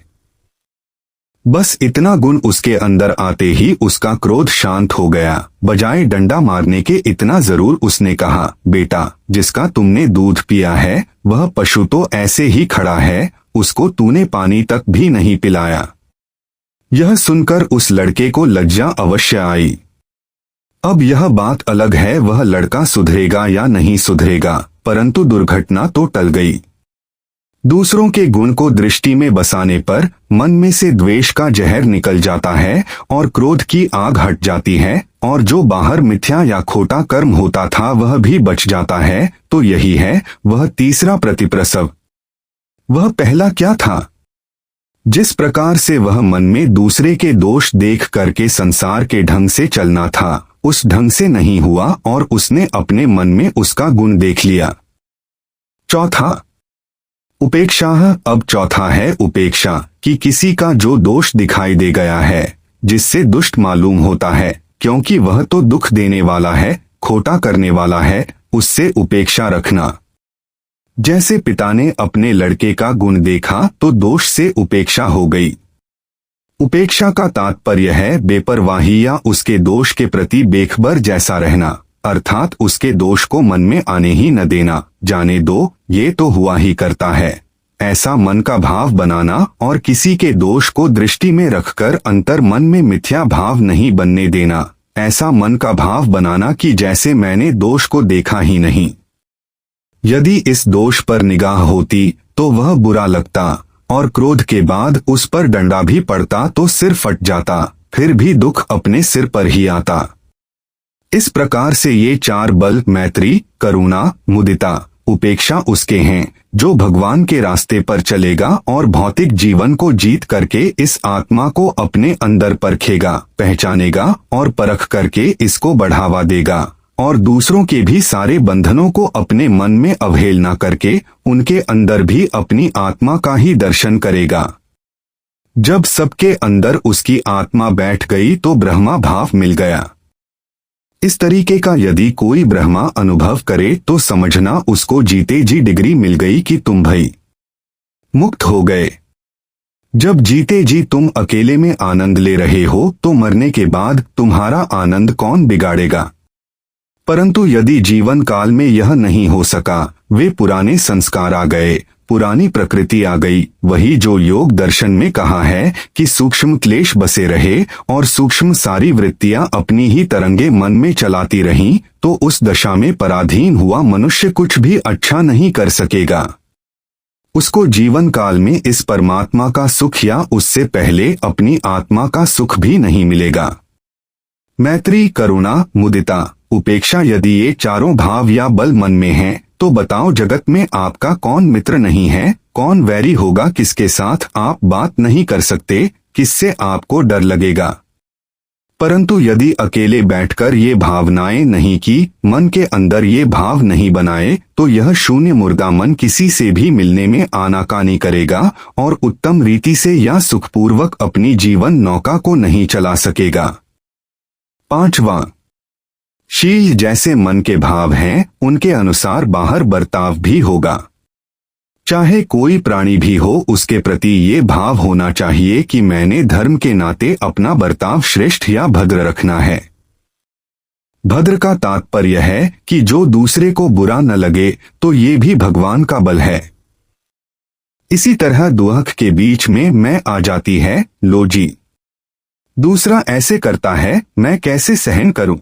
Speaker 2: बस इतना गुण उसके अंदर आते ही उसका क्रोध शांत हो गया। बजाय डंडा मारने के इतना जरूर उसने कहा, बेटा जिसका तुमने दूध पिया है वह पशु तो ऐसे ही खड़ा है, उसको तूने पानी तक भी नहीं पिलाया। यह सुनकर उस लड़के को लज्जा अवश्य आई। अब यह बात अलग है वह लड़का सुधरेगा या नहीं सुधरेगा, परंतु दुर्घटना तो टल गई। दूसरों के गुण को दृष्टि में बसाने पर मन में से द्वेष का जहर निकल जाता है और क्रोध की आग हट जाती है और जो बाहर मिथ्या या खोटा कर्म होता था वह भी बच जाता है। तो यही है वह तीसरा प्रतिप्रसव। वह पहला क्या था? जिस प्रकार से वह मन में दूसरे के दोष देख करके संसार के ढंग से चलना था उस ढंग से नहीं हुआ और उसने अपने मन में उसका गुण देख लिया। चौथा उपेक्षा। अब चौथा है उपेक्षा कि किसी का जो दोष दिखाई दे गया है, जिससे दुष्ट मालूम होता है, क्योंकि वह तो दुख देने वाला है, खोटा करने वाला है, उससे उपेक्षा रखना। जैसे पिता ने अपने लड़के का गुण देखा तो दोष से उपेक्षा हो गई। उपेक्षा का तात्पर्य है बेपरवाही या उसके दोष के प्रति बेखबर जैसा रहना, अर्थात उसके दोष को मन में आने ही न देना, जाने दो ये तो हुआ ही करता है, ऐसा मन का भाव बनाना और किसी के दोष को दृष्टि में रखकर अंतर मन में मिथ्या भाव नहीं बनने देना। ऐसा मन का भाव बनाना कि जैसे मैंने दोष को देखा ही नहीं। यदि इस दोष पर निगाह होती तो वह बुरा लगता और क्रोध के बाद उस पर डंडा भी पड़ता तो सिर फट जाता, फिर भी दुख अपने सिर पर ही आता। इस प्रकार से ये चार बल मैत्री, करुणा, मुदिता, उपेक्षा उसके हैं जो भगवान के रास्ते पर चलेगा और भौतिक जीवन को जीत करके इस आत्मा को अपने अंदर परखेगा, पहचानेगा और परख करके इसको बढ़ावा देगा और दूसरों के भी सारे बंधनों को अपने मन में अवहेलना करके उनके अंदर भी अपनी आत्मा का ही दर्शन करेगा। जब सबके अंदर उसकी आत्मा बैठ गई तो ब्रह्मा भाव मिल गया। इस तरीके का यदि कोई ब्रह्मा अनुभव करे तो समझना उसको जीते जी डिग्री मिल गई कि तुम भई मुक्त हो गए। जब जीते जी तुम अकेले में आनंद ले रहे हो तो मरने के बाद तुम्हारा आनंद कौन बिगाड़ेगा। परंतु यदि जीवन काल में यह नहीं हो सका, वे पुराने संस्कार आ गए, पुरानी प्रकृति आ गई, वही जो योग दर्शन में कहा है कि सूक्ष्म क्लेश बसे रहे और सूक्ष्म सारी वृत्तियां अपनी ही तरंगे मन में चलाती रहीं, तो उस दशा में पराधीन हुआ मनुष्य कुछ भी अच्छा नहीं कर सकेगा। उसको जीवन काल में इस परमात्मा का सुख या उससे पहले अपनी आत्मा का सुख भी नहीं मिलेगा। मैत्री, करुणा, मुदिता, उपेक्षा यदि ये चारों भाव या बल मन में हैं, तो बताओ जगत में आपका कौन मित्र नहीं है, कौन वैरी होगा, किसके साथ आप बात नहीं कर सकते, किससे आपको डर लगेगा। परंतु यदि अकेले बैठकर ये भावनाएं नहीं की, मन के अंदर ये भाव नहीं बनाए, तो यह शून्य मुर्दा मन किसी से भी मिलने में आनाकानी करेगा और उत्तम रीति से या सुखपूर्वक अपनी जीवन नौका को नहीं चला सकेगा। 5वां, शील जैसे मन के भाव हैं उनके अनुसार बाहर बर्ताव भी होगा। चाहे कोई प्राणी भी हो, उसके प्रति ये भाव होना चाहिए कि मैंने धर्म के नाते अपना बर्ताव श्रेष्ठ या भद्र रखना है। भद्र का तात्पर्य है कि जो दूसरे को बुरा न लगे, तो ये भी भगवान का बल है। इसी तरह दुख के बीच में मैं आ जाती है, लो जी दूसरा ऐसे करता है, मैं कैसे सहन करूं।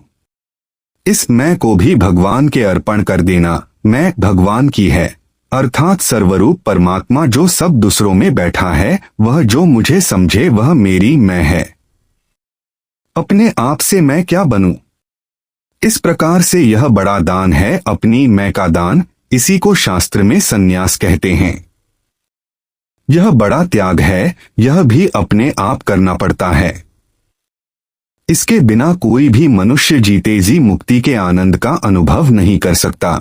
Speaker 2: इस मैं को भी भगवान के अर्पण कर देना। मैं भगवान की है, अर्थात सर्वरूप परमात्मा जो सब दूसरों में बैठा है, वह जो मुझे समझे वह मेरी मैं है। अपने आप से मैं क्या बनूं। इस प्रकार से यह बड़ा दान है, अपनी मैं का दान। इसी को शास्त्र में संन्यास कहते हैं। यह बड़ा त्याग है, यह भी अपने आप करना पड़ता है। इसके बिना कोई भी मनुष्य जीते जी मुक्ति के आनंद का अनुभव नहीं कर सकता।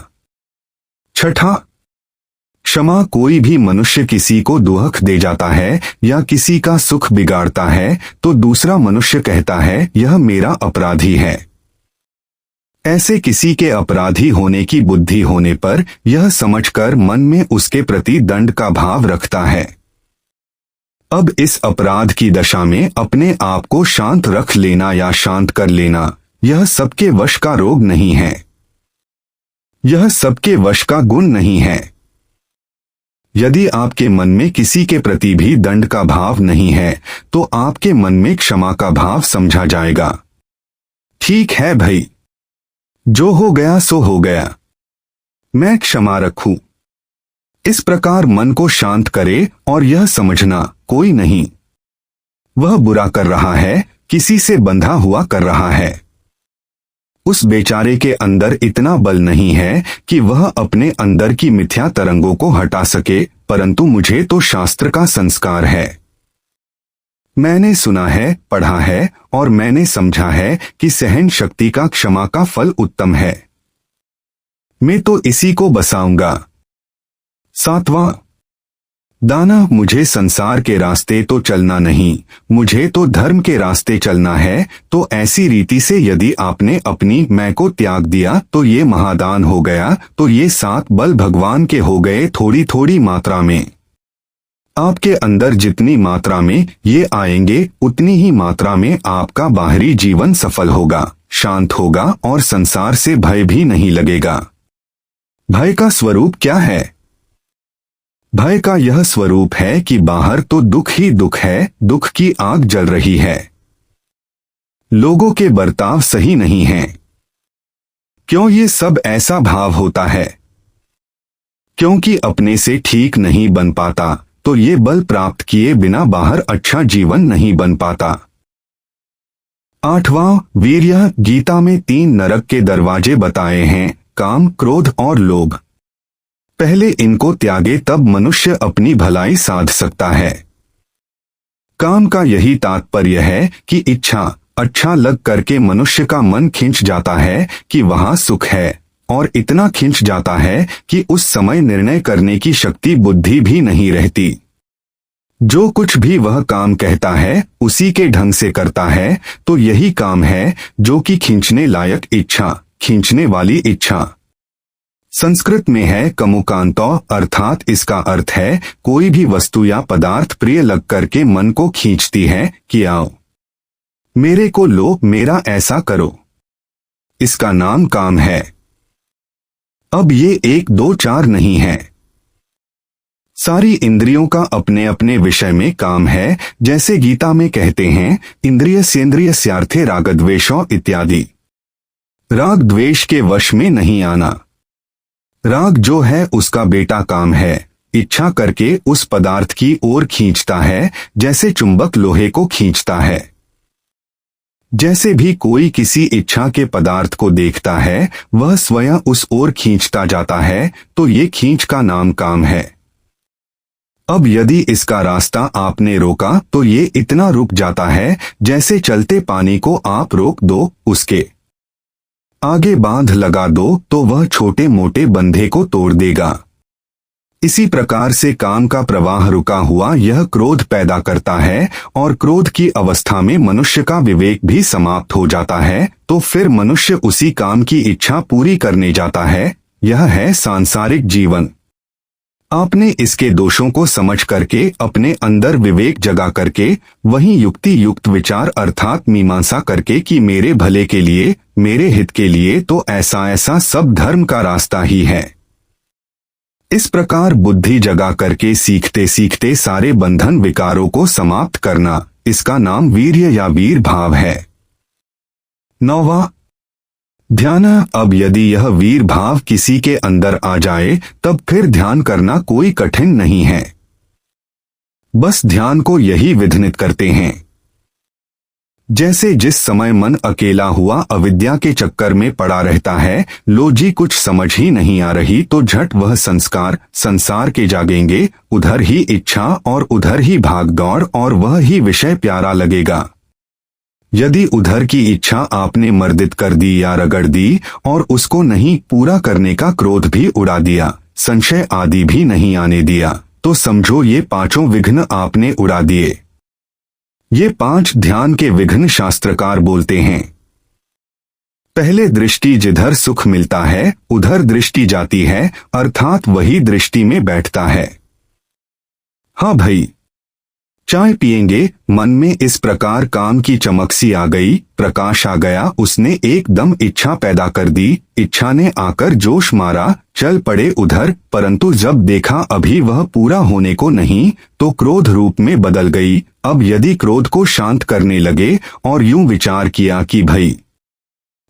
Speaker 2: 6, क्षमा। कोई भी मनुष्य किसी को दुख दे जाता है या किसी का सुख बिगाड़ता है तो दूसरा मनुष्य कहता है यह मेरा अपराधी है। ऐसे किसी के अपराधी होने की बुद्धि होने पर यह समझकर मन में उसके प्रति दंड का भाव रखता है। अब इस अपराध की दशा में अपने आप को शांत रख लेना या शांत कर लेना, यह सबके वश का रोग नहीं है, यह सबके वश का गुण नहीं है। यदि आपके मन में किसी के प्रति भी दंड का भाव नहीं है तो आपके मन में क्षमा का भाव समझा जाएगा। ठीक है भाई, जो हो गया सो हो गया, मैं क्षमा रखूं। इस प्रकार मन को शांत करे और यह समझना कोई नहीं वह बुरा कर रहा है, किसी से बंधा हुआ कर रहा है। उस बेचारे के अंदर इतना बल नहीं है कि वह अपने अंदर की मिथ्या तरंगों को हटा सके, परंतु मुझे तो शास्त्र का संस्कार है। मैंने सुना है, पढ़ा है और मैंने समझा है कि सहन शक्ति का क्षमा का फल उत्तम है। मैं तो इसी को बसाऊंगा। 7वां, दाना। मुझे संसार के रास्ते तो चलना नहीं, मुझे तो धर्म के रास्ते चलना है। तो ऐसी रीति से यदि आपने अपनी मैं को त्याग दिया तो ये महादान हो गया। तो ये 7 बल भगवान के हो गए थोड़ी थोड़ी मात्रा में। आपके अंदर जितनी मात्रा में ये आएंगे उतनी ही मात्रा में आपका बाहरी जीवन सफल होगा, शांत होगा और संसार से भय भी नहीं लगेगा। भय का स्वरूप क्या है? भय का यह स्वरूप है कि बाहर तो दुख ही दुख है, दुख की आग जल रही है, लोगों के बर्ताव सही नहीं है। क्यों ये सब ऐसा भाव होता है? क्योंकि अपने से ठीक नहीं बन पाता, तो ये बल प्राप्त किए बिना बाहर अच्छा जीवन नहीं बन पाता। 8वां, वीर्य। गीता में 3 नरक के दरवाजे बताए हैं, काम, क्रोध और लोभ। पहले इनको त्यागे तब मनुष्य अपनी भलाई साध सकता है। काम का यही तात्पर्य है कि इच्छा अच्छा लग करके मनुष्य का मन खिंच जाता है कि वहां सुख है, और इतना खिंच जाता है कि उस समय निर्णय करने की शक्ति बुद्धि भी नहीं रहती। जो कुछ भी वह काम कहता है उसी के ढंग से करता है, तो यही काम है जो कि खींचने लायक इच्छा, खींचने वाली इच्छा। संस्कृत में है कमुकांतो, अर्थात इसका अर्थ है कोई भी वस्तु या पदार्थ प्रिय लग करके मन को खींचती है कि आओ मेरे को लो, मेरा ऐसा करो। इसका नाम काम है। अब ये 1 2 4 नहीं है। सारी इंद्रियों का अपने अपने विषय में काम है। जैसे गीता में कहते हैं, इंद्रिय सेंद्रियस्यार्थे रागद्वेषो इत्यादि। राग द्वेष के वश में नहीं आना। राग जो है उसका बेटा काम है, इच्छा करके उस पदार्थ की ओर खींचता है, जैसे चुंबक लोहे को खींचता है। जैसे भी कोई किसी इच्छा के पदार्थ को देखता है वह स्वयं उस ओर खींचता जाता है, तो ये खींच का नाम काम है। अब यदि इसका रास्ता आपने रोका तो ये इतना रुक जाता है जैसे चलते पानी को आप रोक दो, उसके आगे बांध लगा दो तो वह छोटे मोटे बंधे को तोड़ देगा। इसी प्रकार से काम का प्रवाह रुका हुआ यह क्रोध पैदा करता है, और क्रोध की अवस्था में मनुष्य का विवेक भी समाप्त हो जाता है, तो फिर मनुष्य उसी काम की इच्छा पूरी करने जाता है। यह है सांसारिक जीवन। आपने इसके दोषों को समझ करके अपने अंदर विवेक जगा करके वहीं युक्ति युक्त विचार अर्थात मीमांसा करके कि मेरे भले के लिए, मेरे हित के लिए तो ऐसा ऐसा सब धर्म का रास्ता ही है। इस प्रकार बुद्धि जगा करके सीखते सीखते सारे बंधन विकारों को समाप्त करना, इसका नाम वीर्य या वीर भाव है। 9वां ध्यान। अब यदि यह वीर भाव किसी के अंदर आ जाए तब फिर ध्यान करना कोई कठिन नहीं है। बस ध्यान को यही विधिनित करते हैं। जैसे जिस समय मन अकेला हुआ अविद्या के चक्कर में पड़ा रहता है, लो जी कुछ समझ ही नहीं आ रही, तो झट वह संसार के जागेंगे, उधर ही इच्छा और उधर ही भाग दौड़ और वह ही विषय प्यारा लगेगा। यदि उधर की इच्छा आपने मर्दित कर दी या रगड़ दी और उसको नहीं पूरा करने का क्रोध भी उड़ा दिया, संशय आदि भी नहीं आने दिया, तो समझो ये 5 विघ्न आपने उड़ा दिए। ये 5 ध्यान के विघ्न शास्त्रकार बोलते हैं। पहले दृष्टि जिधर सुख मिलता है उधर दृष्टि जाती है, अर्थात वही दृष्टि में बैठता है। हाँ भाई, चाय पिएंगे, मन में इस प्रकार काम की चमक सी आ गई, प्रकाश आ गया, उसने एकदम इच्छा पैदा कर दी, इच्छा ने आकर जोश मारा, चल पड़े उधर, परंतु जब देखा अभी वह पूरा होने को नहीं, तो क्रोध रूप में बदल गई। अब यदि क्रोध को शांत करने लगे और यूं विचार किया कि भाई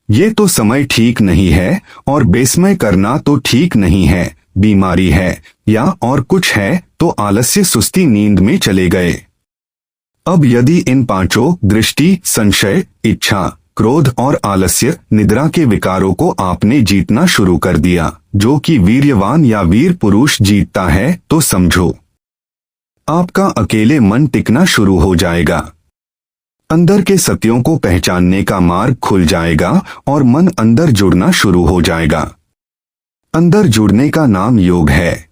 Speaker 2: ये तो समय ठीक नहीं है और बेसमय करना तो ठीक नहीं है, बीमारी है या और कुछ है, तो आलस्य सुस्ती नींद में चले गए। अब यदि इन 5 दृष्टि, संशय, इच्छा, क्रोध और आलस्य निद्रा के विकारों को आपने जीतना शुरू कर दिया, जो कि वीर्यवान या वीर पुरुष जीतता है, तो समझो आपका अकेले मन टिकना शुरू हो जाएगा। अंदर के सत्यों को पहचानने का मार्ग खुल जाएगा और मन अंदर जुड़ना शुरू हो जाएगा। अंदर जुड़ने का नाम योग है।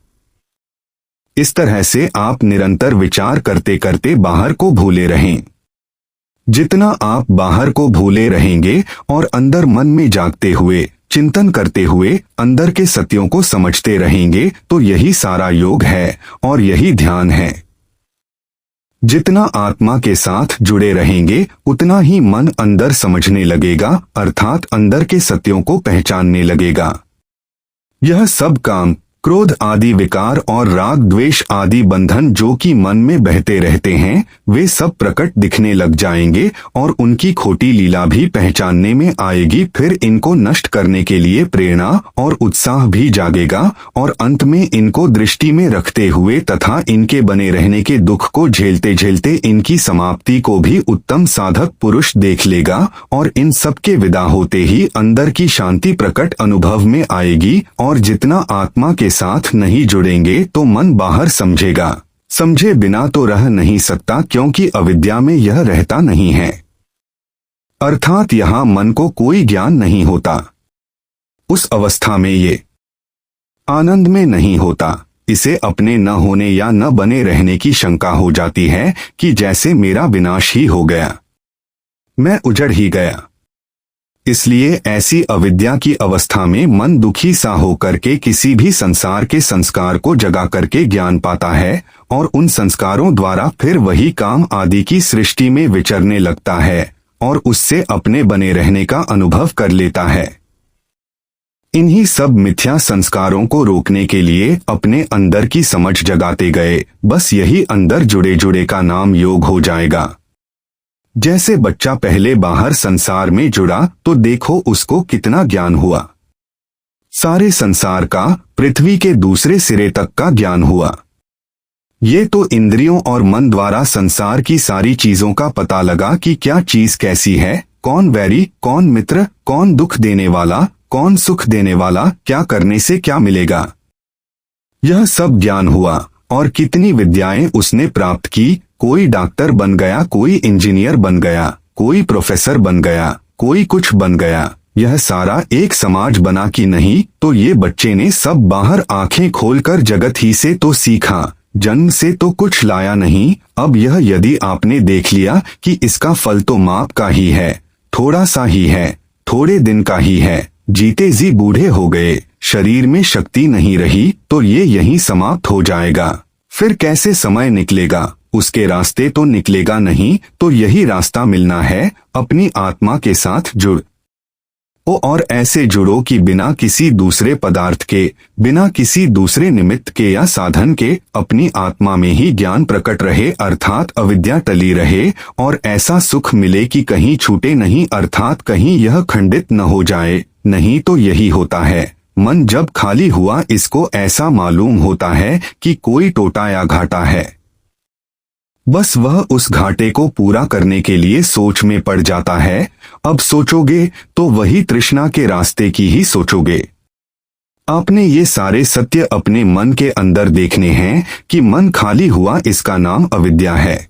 Speaker 2: इस तरह से आप निरंतर विचार करते करते बाहर को भूले रहें। जितना आप बाहर को भूले रहेंगे और अंदर मन में जागते हुए, चिंतन करते हुए अंदर के सत्यों को समझते रहेंगे, तो यही सारा योग है और यही ध्यान है। जितना आत्मा के साथ जुड़े रहेंगे उतना ही मन अंदर समझने लगेगा, अर्थात अंदर के सत्यों को पहचानने लगेगा। यह सब काम, क्रोध आदि विकार और राग द्वेष आदि बंधन जो कि मन में बहते रहते हैं, वे सब प्रकट दिखने लग जाएंगे और उनकी खोटी लीला भी पहचानने में आएगी। फिर इनको नष्ट करने के लिए प्रेरणा और उत्साह भी जागेगा और अंत में इनको दृष्टि में रखते हुए तथा इनके बने रहने के दुख को झेलते झेलते इनकी समाप्ति को भी उत्तम साधक पुरुष देख लेगा और इन सब के विदा होते ही अंदर की शांति प्रकट अनुभव में आएगी और जितना आत्मा के साथ नहीं जुड़ेंगे तो मन बाहर समझेगा। समझे बिना तो रह नहीं सकता, क्योंकि अविद्या में यह रहता नहीं है। अर्थात यहाँ मन को कोई ज्ञान नहीं होता। उस अवस्था में ये आनंद में नहीं होता। इसे अपने न होने या न बने रहने की शंका हो जाती है कि जैसे मेरा विनाश ही हो गया, मैं उजड़ ही गया। इसलिए ऐसी अविद्या की अवस्था में मन दुखी सा होकर के किसी भी संसार के संस्कार को जगा करके ज्ञान पाता है और उन संस्कारों द्वारा फिर वही काम आदि की सृष्टि में विचरने लगता है और उससे अपने बने रहने का अनुभव कर लेता है। इन्हीं सब मिथ्या संस्कारों को रोकने के लिए अपने अंदर की समझ जगाते गए। बस यही अंदर जुड़े जुड़े का नाम योग हो जाएगा। जैसे बच्चा पहले बाहर संसार में जुड़ा तो देखो उसको कितना ज्ञान हुआ। सारे संसार का, पृथ्वी के दूसरे सिरे तक का ज्ञान हुआ। ये तो इंद्रियों और मन द्वारा संसार की सारी चीजों का पता लगा कि क्या चीज कैसी है, कौन वैरी, कौन मित्र, कौन दुख देने वाला, कौन सुख देने वाला, क्या करने से क्या मिलेगा। यह सब ज्ञान हुआ और कितनी विद्याएं उसने प्राप्त की। कोई डॉक्टर बन गया, कोई इंजीनियर बन गया, कोई प्रोफेसर बन गया, कोई कुछ बन गया। यह सारा एक समाज बना कि नहीं, तो ये बच्चे ने सब बाहर आंखें खोलकर जगत ही से तो सीखा, जन्म से तो कुछ लाया नहीं। अब यह यदि आपने देख लिया कि इसका फल तो माप का ही है, थोड़ा सा ही है, थोड़े दिन का ही है, जीते जी बूढ़े हो गए, शरीर में शक्ति नहीं रही, तो ये यहीं समाप्त हो जाएगा। फिर कैसे समय निकलेगा, उसके रास्ते तो निकलेगा नहीं। तो यही रास्ता मिलना है, अपनी आत्मा के साथ जुड़ ओ और ऐसे जुड़ो कि बिना किसी दूसरे पदार्थ के, बिना किसी दूसरे निमित्त के या साधन के अपनी आत्मा में ही ज्ञान प्रकट रहे, अर्थात अविद्या टली रहे और ऐसा सुख मिले कि कहीं छूटे नहीं, अर्थात कहीं यह खंडित न हो जाए। नहीं तो यही होता है, मन जब खाली हुआ इसको ऐसा मालूम होता है कि कोई टोटा या घाटा है। बस वह उस घाटे को पूरा करने के लिए सोच में पड़ जाता है। अब सोचोगे तो वही तृष्णा के रास्ते की ही सोचोगे। आपने ये सारे सत्य अपने मन के अंदर देखने हैं कि मन खाली हुआ, इसका नाम अविद्या है।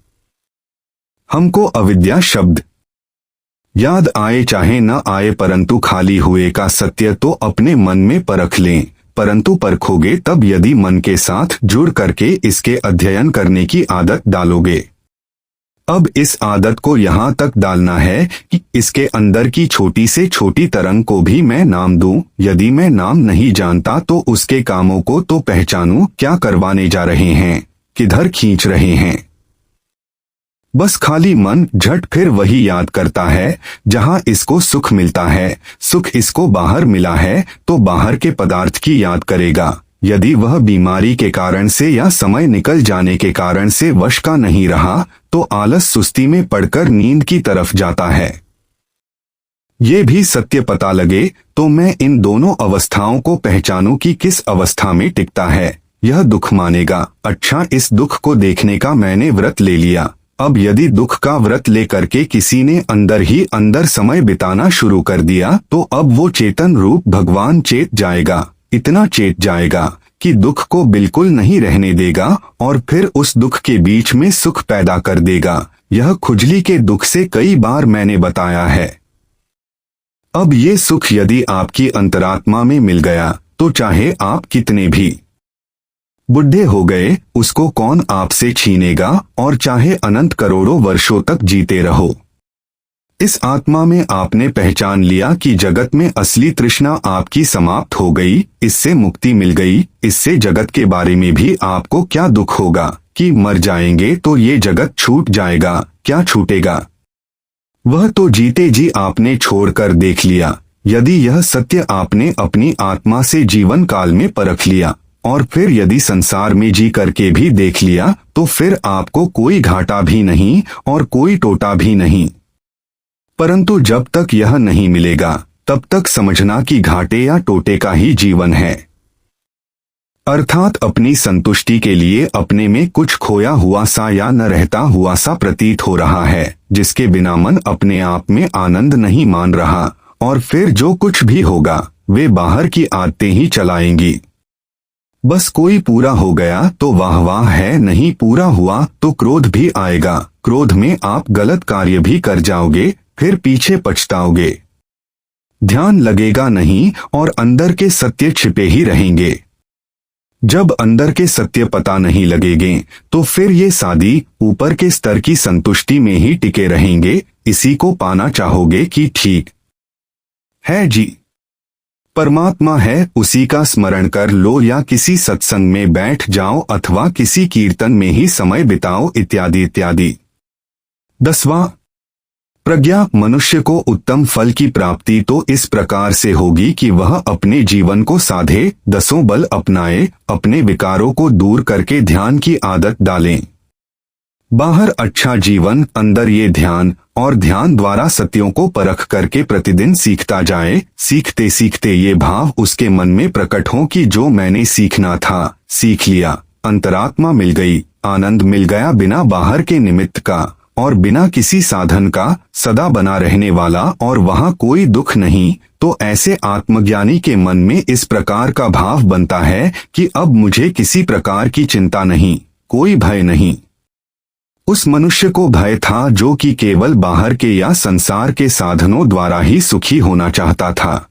Speaker 2: हमको अविद्या शब्द याद आए चाहे न आए, परंतु खाली हुए का सत्य तो अपने मन में परख लें। परंतु परखोगे तब यदि मन के साथ जुड़ करके इसके अध्ययन करने की आदत डालोगे। अब इस आदत को यहाँ तक डालना है कि इसके अंदर की छोटी से छोटी तरंग को भी मैं नाम दूं। यदि मैं नाम नहीं जानता तो उसके कामों को तो पहचानूं, क्या करवाने जा रहे हैं, किधर खींच रहे हैं। बस खाली मन झट फिर वही याद करता है जहां इसको सुख मिलता है। सुख इसको बाहर मिला है तो बाहर के पदार्थ की याद करेगा। यदि वह बीमारी के कारण से या समय निकल जाने के कारण से वश का नहीं रहा तो आलस सुस्ती में पड़कर नींद की तरफ जाता है। ये भी सत्य पता लगे तो मैं इन दोनों अवस्थाओं को पहचानूं कि किस अवस्था में टिकता है। यह दुख मानेगा, अच्छा इस दुख को देखने का मैंने व्रत ले लिया। अब यदि दुख का व्रत लेकर के किसी ने अंदर ही अंदर समय बिताना शुरू कर दिया तो अब वो चेतन रूप भगवान चेत जाएगा, इतना चेत जाएगा कि दुख को बिल्कुल नहीं रहने देगा और फिर उस दुख के बीच में सुख पैदा कर देगा। यह खुजली के दुख से कई बार मैंने बताया है। अब ये सुख यदि आपकी अंतरात्मा में मिल गया तो चाहे आप कितने भी बुढ़े हो गए उसको कौन आपसे छीनेगा, और चाहे अनंत करोड़ों वर्षों तक जीते रहो। इस आत्मा में आपने पहचान लिया कि जगत में असली तृष्णा आपकी समाप्त हो गई, इससे मुक्ति मिल गई। इससे जगत के बारे में भी आपको क्या दुख होगा कि मर जाएंगे तो ये जगत छूट जाएगा। क्या छूटेगा, वह तो जीते जी आपने छोड़कर देख लिया। यदि यह सत्य आपने अपनी आत्मा से जीवन काल में परख लिया और फिर यदि संसार में जी करके भी देख लिया तो फिर आपको कोई घाटा भी नहीं और कोई टोटा भी नहीं। परंतु जब तक यह नहीं मिलेगा तब तक समझना कि घाटे या टोटे का ही जीवन है। अर्थात अपनी संतुष्टि के लिए अपने में कुछ खोया हुआ सा या न रहता हुआ सा प्रतीत हो रहा है, जिसके बिना मन अपने आप में आनंद नहीं मान रहा और फिर जो कुछ भी होगा वे बाहर की आदतें ही चलाएंगी। बस कोई पूरा हो गया तो वाह वाह है, नहीं पूरा हुआ तो क्रोध भी आएगा। क्रोध में आप गलत कार्य भी कर जाओगे, फिर पीछे पछताओगे। ध्यान लगेगा नहीं और अंदर के सत्य छिपे ही रहेंगे। जब अंदर के सत्य पता नहीं लगेंगे तो फिर ये सादी ऊपर के स्तर की संतुष्टि में ही टिके रहेंगे। इसी को पाना चाहोगे कि ठीक है जी, परमात्मा है, उसी का स्मरण कर लो या किसी सत्संग में बैठ जाओ अथवा किसी कीर्तन में ही समय बिताओ इत्यादि इत्यादि। 10वां, प्रज्ञा मनुष्य को उत्तम फल की प्राप्ति तो इस प्रकार से होगी कि वह अपने जीवन को साधे, 10 बल अपनाए, अपने विकारों को दूर करके ध्यान की आदत डालें। बाहर अच्छा जीवन, अंदर ये ध्यान, और ध्यान द्वारा सत्यों को परख करके प्रतिदिन सीखता जाए। सीखते सीखते ये भाव उसके मन में प्रकट हो कि जो मैंने सीखना था सीख लिया, अंतरात्मा मिल गई, आनंद मिल गया बिना बाहर के निमित्त का और बिना किसी साधन का, सदा बना रहने वाला, और वहाँ कोई दुख नहीं। तो ऐसे आत्मज्ञानी के मन में इस प्रकार का भाव बनता है कि अब मुझे किसी प्रकार की चिंता नहीं, कोई भय नहीं। उस मनुष्य को भय था जो कि केवल बाहर के या संसार के साधनों द्वारा ही सुखी होना चाहता था।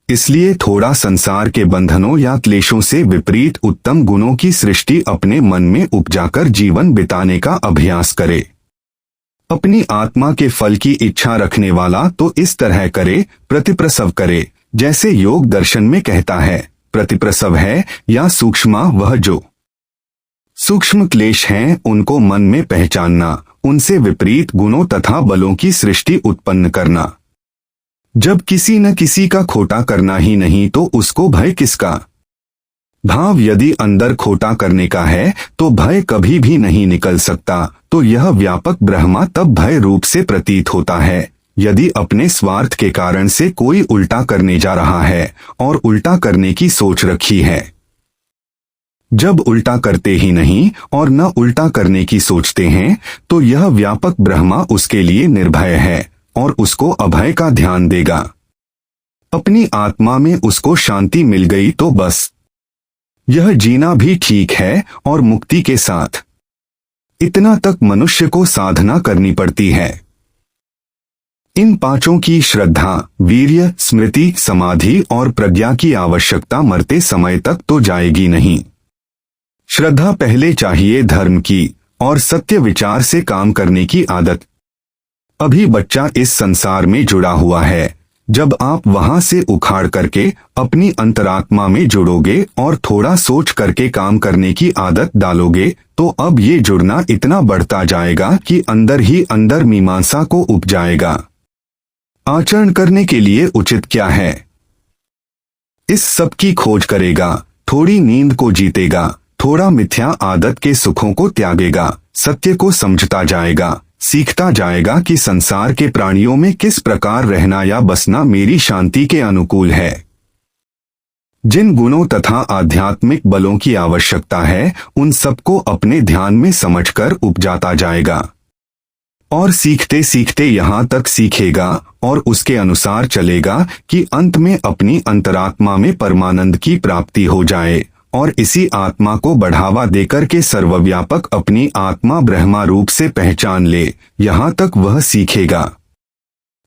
Speaker 2: इसलिए थोड़ा संसार के बंधनों या क्लेशों से विपरीत उत्तम गुणों की सृष्टि अपने मन में उपजाकर जीवन बिताने का अभ्यास करे। अपनी आत्मा के फल की इच्छा रखने वाला तो इस तरह करे, प्रतिप्रसव करे, जैसे योग दर्शन में कहता है। प्रतिप्रसव है या सूक्ष्मा, वह जो सूक्ष्म क्लेश हैं उनको मन में पहचानना, उनसे विपरीत गुणों तथा बलों की सृष्टि उत्पन्न करना। जब किसी न किसी का खोटा करना ही नहीं तो उसको भय किसका? भाव यदि अंदर खोटा करने का है तो भय कभी भी नहीं निकल सकता। तो यह व्यापक ब्रह्मा तब भय रूप से प्रतीत होता है यदि अपने स्वार्थ के कारण से कोई उल्टा करने जा रहा है और उल्टा करने की सोच रखी है। जब उल्टा करते ही नहीं और न उल्टा करने की सोचते हैं तो यह व्यापक ब्रह्मा उसके लिए निर्भय है और उसको अभय का ध्यान देगा। अपनी आत्मा में उसको शांति मिल गई तो बस यह जीना भी ठीक है और मुक्ति के साथ। इतना तक मनुष्य को साधना करनी पड़ती है। इन पांचों की श्रद्धा, वीर्य, स्मृति, समाधि और प्रज्ञा की आवश्यकता मरते समय तक तो जाएगी नहीं। श्रद्धा पहले चाहिए धर्म की और सत्य विचार से काम करने की आदत। अभी बच्चा इस संसार में जुड़ा हुआ है, जब आप वहां से उखाड़ करके अपनी अंतरात्मा में जुड़ोगे और थोड़ा सोच करके काम करने की आदत डालोगे तो अब ये जुड़ना इतना बढ़ता जाएगा कि अंदर ही अंदर मीमांसा को उपजाएगा। आचरण करने के लिए उचित क्या है, इस सब की खोज करेगा। थोड़ी नींद को जीतेगा, थोड़ा मिथ्या आदत के सुखों को त्यागेगा, सत्य को समझता जाएगा, सीखता जाएगा कि संसार के प्राणियों में किस प्रकार रहना या बसना मेरी शांति के अनुकूल है। जिन गुणों तथा आध्यात्मिक बलों की आवश्यकता है उन सबको अपने ध्यान में समझकर उपजाता जाएगा और सीखते सीखते यहाँ तक सीखेगा और उसके अनुसार चलेगा कि अंत में अपनी अंतरात्मा में परमानंद की प्राप्ति हो जाए और इसी आत्मा को बढ़ावा देकर के सर्वव्यापक अपनी आत्मा ब्रह्मा रूप से पहचान ले। यहाँ तक वह सीखेगा।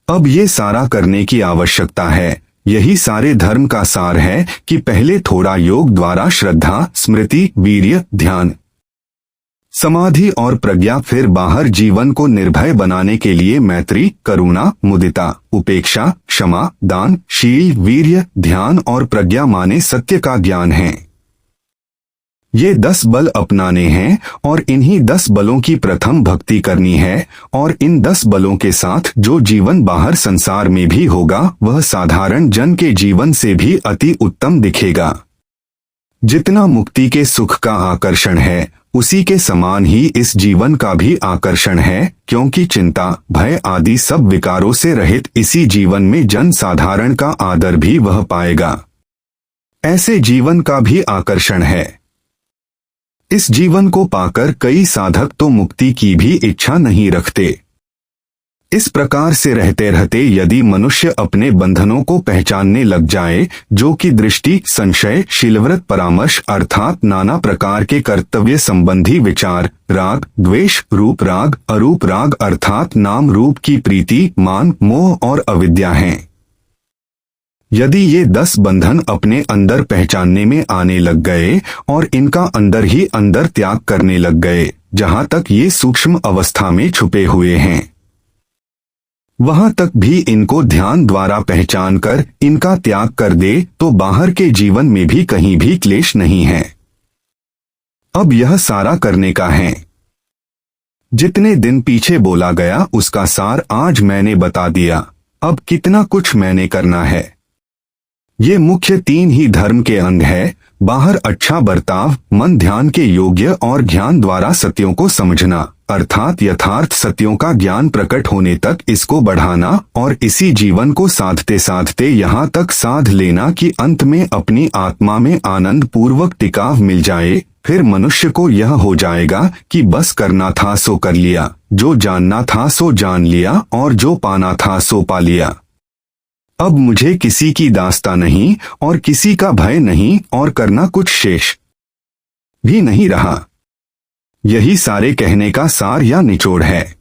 Speaker 2: अब ये सारा करने की आवश्यकता है। यही सारे धर्म का सार है कि पहले थोड़ा योग द्वारा श्रद्धा, स्मृति, वीर्य, ध्यान, समाधि और प्रज्ञा, फिर बाहर जीवन को निर्भय बनाने के लिए मैत्री, करुणा, मुदिता, उपेक्षा, क्षमा, दान, शील, वीर्य, ध्यान और प्रज्ञा माने सत्य का ज्ञान है। ये 10 बल अपनाने हैं और इन्हीं 10 बलों की प्रथम भक्ति करनी है और इन 10 बलों के साथ जो जीवन बाहर संसार में भी होगा वह साधारण जन के जीवन से भी अति उत्तम दिखेगा। जितना मुक्ति के सुख का आकर्षण है उसी के समान ही इस जीवन का भी आकर्षण है, क्योंकि चिंता, भय आदि सब विकारों से रहित इसी जीवन में जन साधारण का आदर भी वह पाएगा। ऐसे जीवन का भी आकर्षण है। इस जीवन को पाकर कई साधक तो मुक्ति की भी इच्छा नहीं रखते। इस प्रकार से रहते रहते यदि मनुष्य अपने बंधनों को पहचानने लग जाए, जो कि दृष्टि, संशय, शीलव्रत, परामर्श अर्थात नाना प्रकार के कर्तव्य संबंधी विचार, राग, द्वेष, रूप राग, अरूप राग अर्थात नाम रूप की प्रीति, मान, मोह और अविद्या हैं। यदि ये 10 बंधन अपने अंदर पहचानने में आने लग गए और इनका अंदर ही अंदर त्याग करने लग गए, जहां तक ये सूक्ष्म अवस्था में छुपे हुए हैं, वहां तक भी इनको ध्यान द्वारा पहचान कर इनका त्याग कर दे तो बाहर के जीवन में भी कहीं भी क्लेश नहीं है। अब यह सारा करने का है। जितने दिन पीछे बोला गया उसका सार आज मैंने बता दिया। अब कितना कुछ मैंने करना है। ये मुख्य 3 ही धर्म के अंग है। बाहर अच्छा बर्ताव, मन ध्यान के योग्य और ज्ञान द्वारा सत्यों को समझना अर्थात यथार्थ सत्यों का ज्ञान प्रकट होने तक इसको बढ़ाना और इसी जीवन को साधते साधते यहाँ तक साध लेना कि अंत में अपनी आत्मा में आनंद पूर्वक टिकाव मिल जाए। फिर मनुष्य को यह हो जाएगा कि बस करना था सो कर लिया, जो जानना था सो जान लिया और जो पाना था सो पा लिया। अब मुझे किसी की दास्ता नहीं और किसी का भय नहीं और करना कुछ शेष भी नहीं रहा। यही सारे कहने का सार या निचोड़ है।